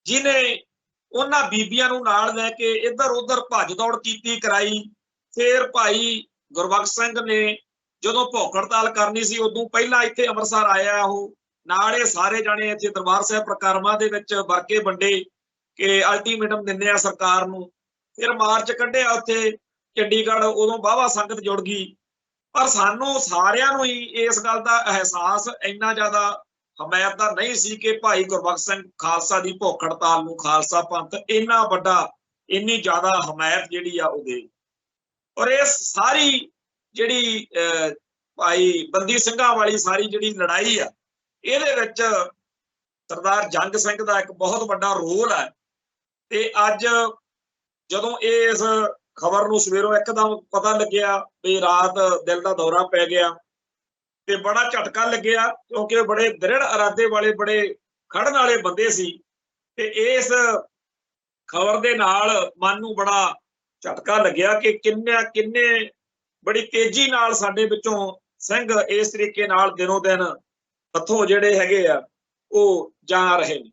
ਜਿਹਨੇ ਉਹਨਾਂ ਬੀਬੀਆਂ ਨੂੰ ਨਾਲ ਲੈ ਕੇ ਇੱਧਰ ਉੱਧਰ ਭੱਜ ਦੌੜ ਕੀਤੀ, ਕਰਾਈ। ਫਿਰ ਭਾਈ ਗੁਰਬਖਸ਼ ਸਿੰਘ ਨੇ ਜਦੋਂ ਭੁੱਖ ਹੜਤਾਲ ਕਰਨੀ ਸੀ, ਉਦੋਂ ਪਹਿਲਾਂ ਇੱਥੇ ਅੰਮ੍ਰਿਤਸਰ ਆਇਆ ਉਹ, ਨਾਲ ਇਹ ਸਾਰੇ ਜਾਣੇ ਇੱਥੇ ਦਰਬਾਰ ਸਾਹਿਬ ਪ੍ਰਕਰਮਾਂ ਦੇ ਵਿੱਚ ਵਰਕੇ ਵੰਡੇ ਕਿ ਅਲਟੀਮੇਟਮ ਦਿੰਦੇ ਆ ਸਰਕਾਰ ਨੂੰ। ਫਿਰ ਮਾਰਚ ਕੱਢਿਆ ਉੱਥੇ ਚੰਡੀਗੜ੍ਹ, ਉਦੋਂ ਵਾਹਵਾ ਸੰਗਤ ਜੁੜ ਗਈ। ਪਰ ਸਾਨੂੰ ਸਾਰਿਆਂ ਨੂੰ ਹੀ ਇਸ ਗੱਲ ਦਾ ਅਹਿਸਾਸ ਇੰਨਾ ਜ਼ਿਆਦਾ ਹਮਾਇਤ ਦਾ ਨਹੀਂ ਸੀ ਕਿ ਭਾਈ ਗੁਰਬਖਸ਼ ਸਿੰਘ ਖਾਲਸਾ ਦੀ ਭੁੱਖ ਹੜਤਾਲ ਨੂੰ, ਖਾਲਸਾ ਪੰਥ ਇੰਨਾ ਵੱਡਾ, ਇੰਨੀ ਜ਼ਿਆਦਾ ਹਮਾਇਤ ਜਿਹੜੀ ਆ ਉਹਦੇ। ਔਰ ਇਹ ਸਾਰੀ ਜਿਹੜੀ ਭਾਈ ਬੰਦੀ ਸਿੰਘਾਂ ਵਾਲੀ ਸਾਰੀ ਜਿਹੜੀ ਲੜਾਈ ਆ, ਇਹਦੇ ਵਿੱਚ ਸਰਦਾਰ ਜੰਗ ਸਿੰਘ ਦਾ ਇੱਕ ਬਹੁਤ ਵੱਡਾ ਰੋਲ ਹੈ। ਤੇ ਅੱਜ ਜਦੋਂ ਇਸ ਖਬਰ ਨੂੰ ਸਵੇਰੋਂ ਇੱਕਦਮ ਪਤਾ ਲੱਗਿਆ ਵੀ ਰਾਤ ਦਿਲ ਦਾ ਦੌਰਾ ਪੈ ਗਿਆ, ਤੇ ਬੜਾ ਝਟਕਾ ਲੱਗਿਆ, ਕਿਉਂਕਿ ਬੜੇ ਦ੍ਰਿੜ ਇਰਾਦੇ ਵਾਲੇ, ਬੜੇ ਖੜਨ ਵਾਲੇ ਬੰਦੇ ਸੀ। ਤੇ ਇਸ ਖਬਰ ਦੇ ਨਾਲ ਮਨ ਨੂੰ ਬੜਾ ਝਟਕਾ ਲੱਗਿਆ ਕਿ ਕਿੰਨੇ ਬੜੀ ਤੇਜ਼ੀ ਨਾਲ ਸਾਡੇ ਵਿੱਚੋਂ ਸਿੰਘ ਇਸ ਤਰੀਕੇ ਨਾਲ ਦਿਨੋਂ ਦਿਨ ਹੱਥੋਂ ਜਿਹੜੇ ਹੈਗੇ ਆ ਉਹ ਜਾ ਰਹੇ ਨੇ।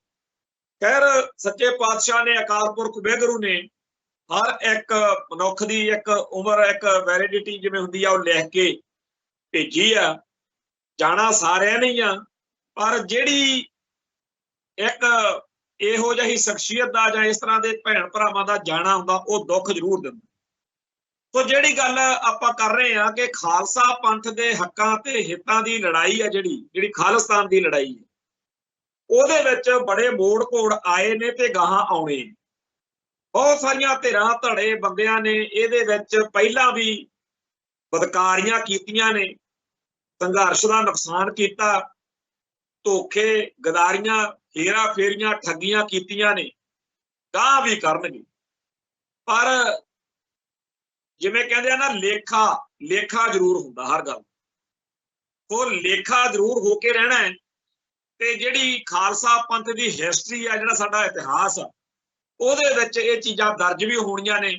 ਖੈਰ, ਸੱਚੇ ਪਾਤਸ਼ਾਹ ਨੇ, ਅਕਾਲ ਪੁਰਖ ਵਾਹਿਗੁਰੂ ਨੇ ਹਰ ਇੱਕ ਮਨੁੱਖ ਦੀ ਇੱਕ ਉਮਰ, ਇੱਕ ਵੈਲਿਡਿਟੀ ਜਿਵੇਂ ਹੁੰਦੀ ਆ, ਉਹ ਲਿਖ ਕੇ ਭੇਜੀ ਆ। ਜਾਣਾ ਸਾਰਿਆਂ ਨੇ ਹੀ ਆ, ਪਰ ਜਿਹੜੀ ਇੱਕ ਇਹੋ ਜਿਹੀ ਸ਼ਖਸੀਅਤ ਦਾ ਜਾਂ ਇਸ ਤਰ੍ਹਾਂ ਦੇ ਭੈਣ ਭਰਾਵਾਂ ਦਾ ਜਾਣਾ ਹੁੰਦਾ, ਉਹ ਦੁੱਖ ਜ਼ਰੂਰ ਦਿੰਦਾ। ਸੋ ਜਿਹੜੀ ਗੱਲ ਆਪਾਂ ਕਰ ਰਹੇ ਹਾਂ ਕਿ ਖਾਲਸਾ ਪੰਥ ਦੇ ਹੱਕਾਂ ਤੇ ਹਿੱਤਾਂ ਦੀ ਲੜਾਈ ਹੈ, ਜਿਹੜੀ ਖਾਲਿਸਤਾਨ ਦੀ ਲੜਾਈ ਹੈ, ਉਹਦੇ ਵਿੱਚ ਬੜੇ ਮੋੜ ਘੋੜ ਆਏ ਨੇ ਤੇ ਗਾਹਾਂ ਆਉਣੇ। ਬਹੁਤ ਸਾਰੀਆਂ ਧਿਰਾਂ ਧੜੇ ਬੰਦਿਆਂ ਨੇ ਇਹਦੇ ਵਿੱਚ ਪਹਿਲਾਂ ਵੀ ਬਦਕਾਰੀਆਂ ਕੀਤੀਆਂ ਨੇ, ਸੰਘਰਸ਼ ਦਾ ਨੁਕਸਾਨ ਕੀਤਾ, ਧੋਖੇ, ਗਦਾਰੀਆਂ, ਹੇਰਾ ਫੇਰੀਆਂ, ਠੱਗੀਆਂ ਕੀਤੀਆਂ ਨੇ, ਗਾਹ ਵੀ ਕਰਨਗੇ। ਪਰ ਜਿਵੇਂ ਕਹਿੰਦੇ ਆ ਨਾ, ਲੇਖਾ ਜ਼ਰੂਰ ਹੁੰਦਾ ਹਰ ਗੱਲ, ਉਹ ਲੇਖਾ ਜ਼ਰੂਰ ਹੋ ਕੇ ਰਹਿਣਾ ਹੈ। ਤੇ ਜਿਹੜੀ ਖਾਲਸਾ ਪੰਥ ਦੀ ਹਿਸਟਰੀ ਆ, ਜਿਹੜਾ ਸਾਡਾ ਇਤਿਹਾਸ ਆ, ਉਹਦੇ ਵਿੱਚ ਇਹ ਚੀਜ਼ਾਂ ਦਰਜ ਵੀ ਹੋਣੀਆਂ ਨੇ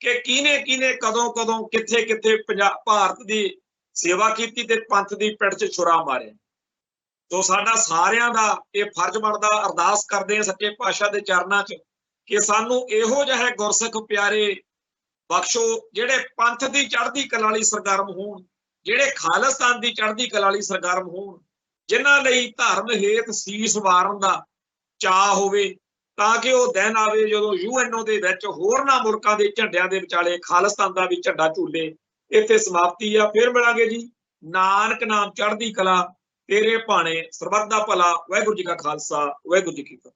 ਕਿ ਕਿਹਨੇ ਕਦੋਂ ਕਿੱਥੇ ਭਾਰਤ ਦੀ ਸੇਵਾ ਕੀਤੀ ਤੇ ਪੰਥ ਦੀ ਪਿੱਠ 'ਚ ਛੁਰਾ ਮਾਰਿਆ। ਸੋ ਸਾਡਾ ਸਾਰਿਆਂ ਦਾ ਇਹ ਫਰਜ਼ ਬਣਦਾ, ਅਰਦਾਸ ਕਰਦੇ ਆ ਸੱਚੇ ਪਾਤਸ਼ਾਹ ਦੇ ਚਰਨਾਂ 'ਚ ਕਿ ਸਾਨੂੰ ਇਹੋ ਜਿਹੇ ਗੁਰਸਿੱਖ ਪਿਆਰੇ ਬਖਸ਼ੋ ਜਿਹੜੇ ਪੰਥ ਦੀ ਚੜ੍ਹਦੀ ਕਲਾ ਲਈ ਸਰਗਰਮ ਹੋਣ, ਜਿਹੜੇ ਖਾਲਿਸਤਾਨ ਦੀ ਚੜ੍ਹਦੀ ਕਲਾ ਲਈ ਸਰਗਰਮ ਹੋਣ, ਜਿਨ੍ਹਾਂ ਲਈ ਧਰਮ ਹੇਤ ਸੀਸ ਵਾਰਨ ਦਾ ਚਾਅ ਹੋਵੇ, ਤਾਂ ਕਿ ਉਹ ਦਿਨ ਆਵੇ ਜਦੋਂ UNO ਦੇ ਵਿੱਚ ਹੋਰਨਾਂ ਮੁਲਕਾਂ ਦੇ ਝੰਡਿਆਂ ਦੇ ਵਿਚਾਲੇ ਖਾਲਿਸਤਾਨ ਦਾ ਵੀ ਝੰਡਾ ਝੂਲੇ। ਇੱਥੇ ਸਮਾਪਤੀ ਆ, ਫਿਰ ਮਿਲਾਂਗੇ ਜੀ। ਨਾਨਕ ਨਾਮ ਚੜ੍ਹਦੀ ਕਲਾ, ਤੇਰੇ ਭਾਣੇ ਸਰਬੱਤ ਦਾ ਭਲਾ। ਵਾਹਿਗੁਰੂ ਜੀ ਕਾ ਖਾਲਸਾ, ਵਾਹਿਗੁਰੂ ਜੀ ਕੀ ਫਤਿਹ।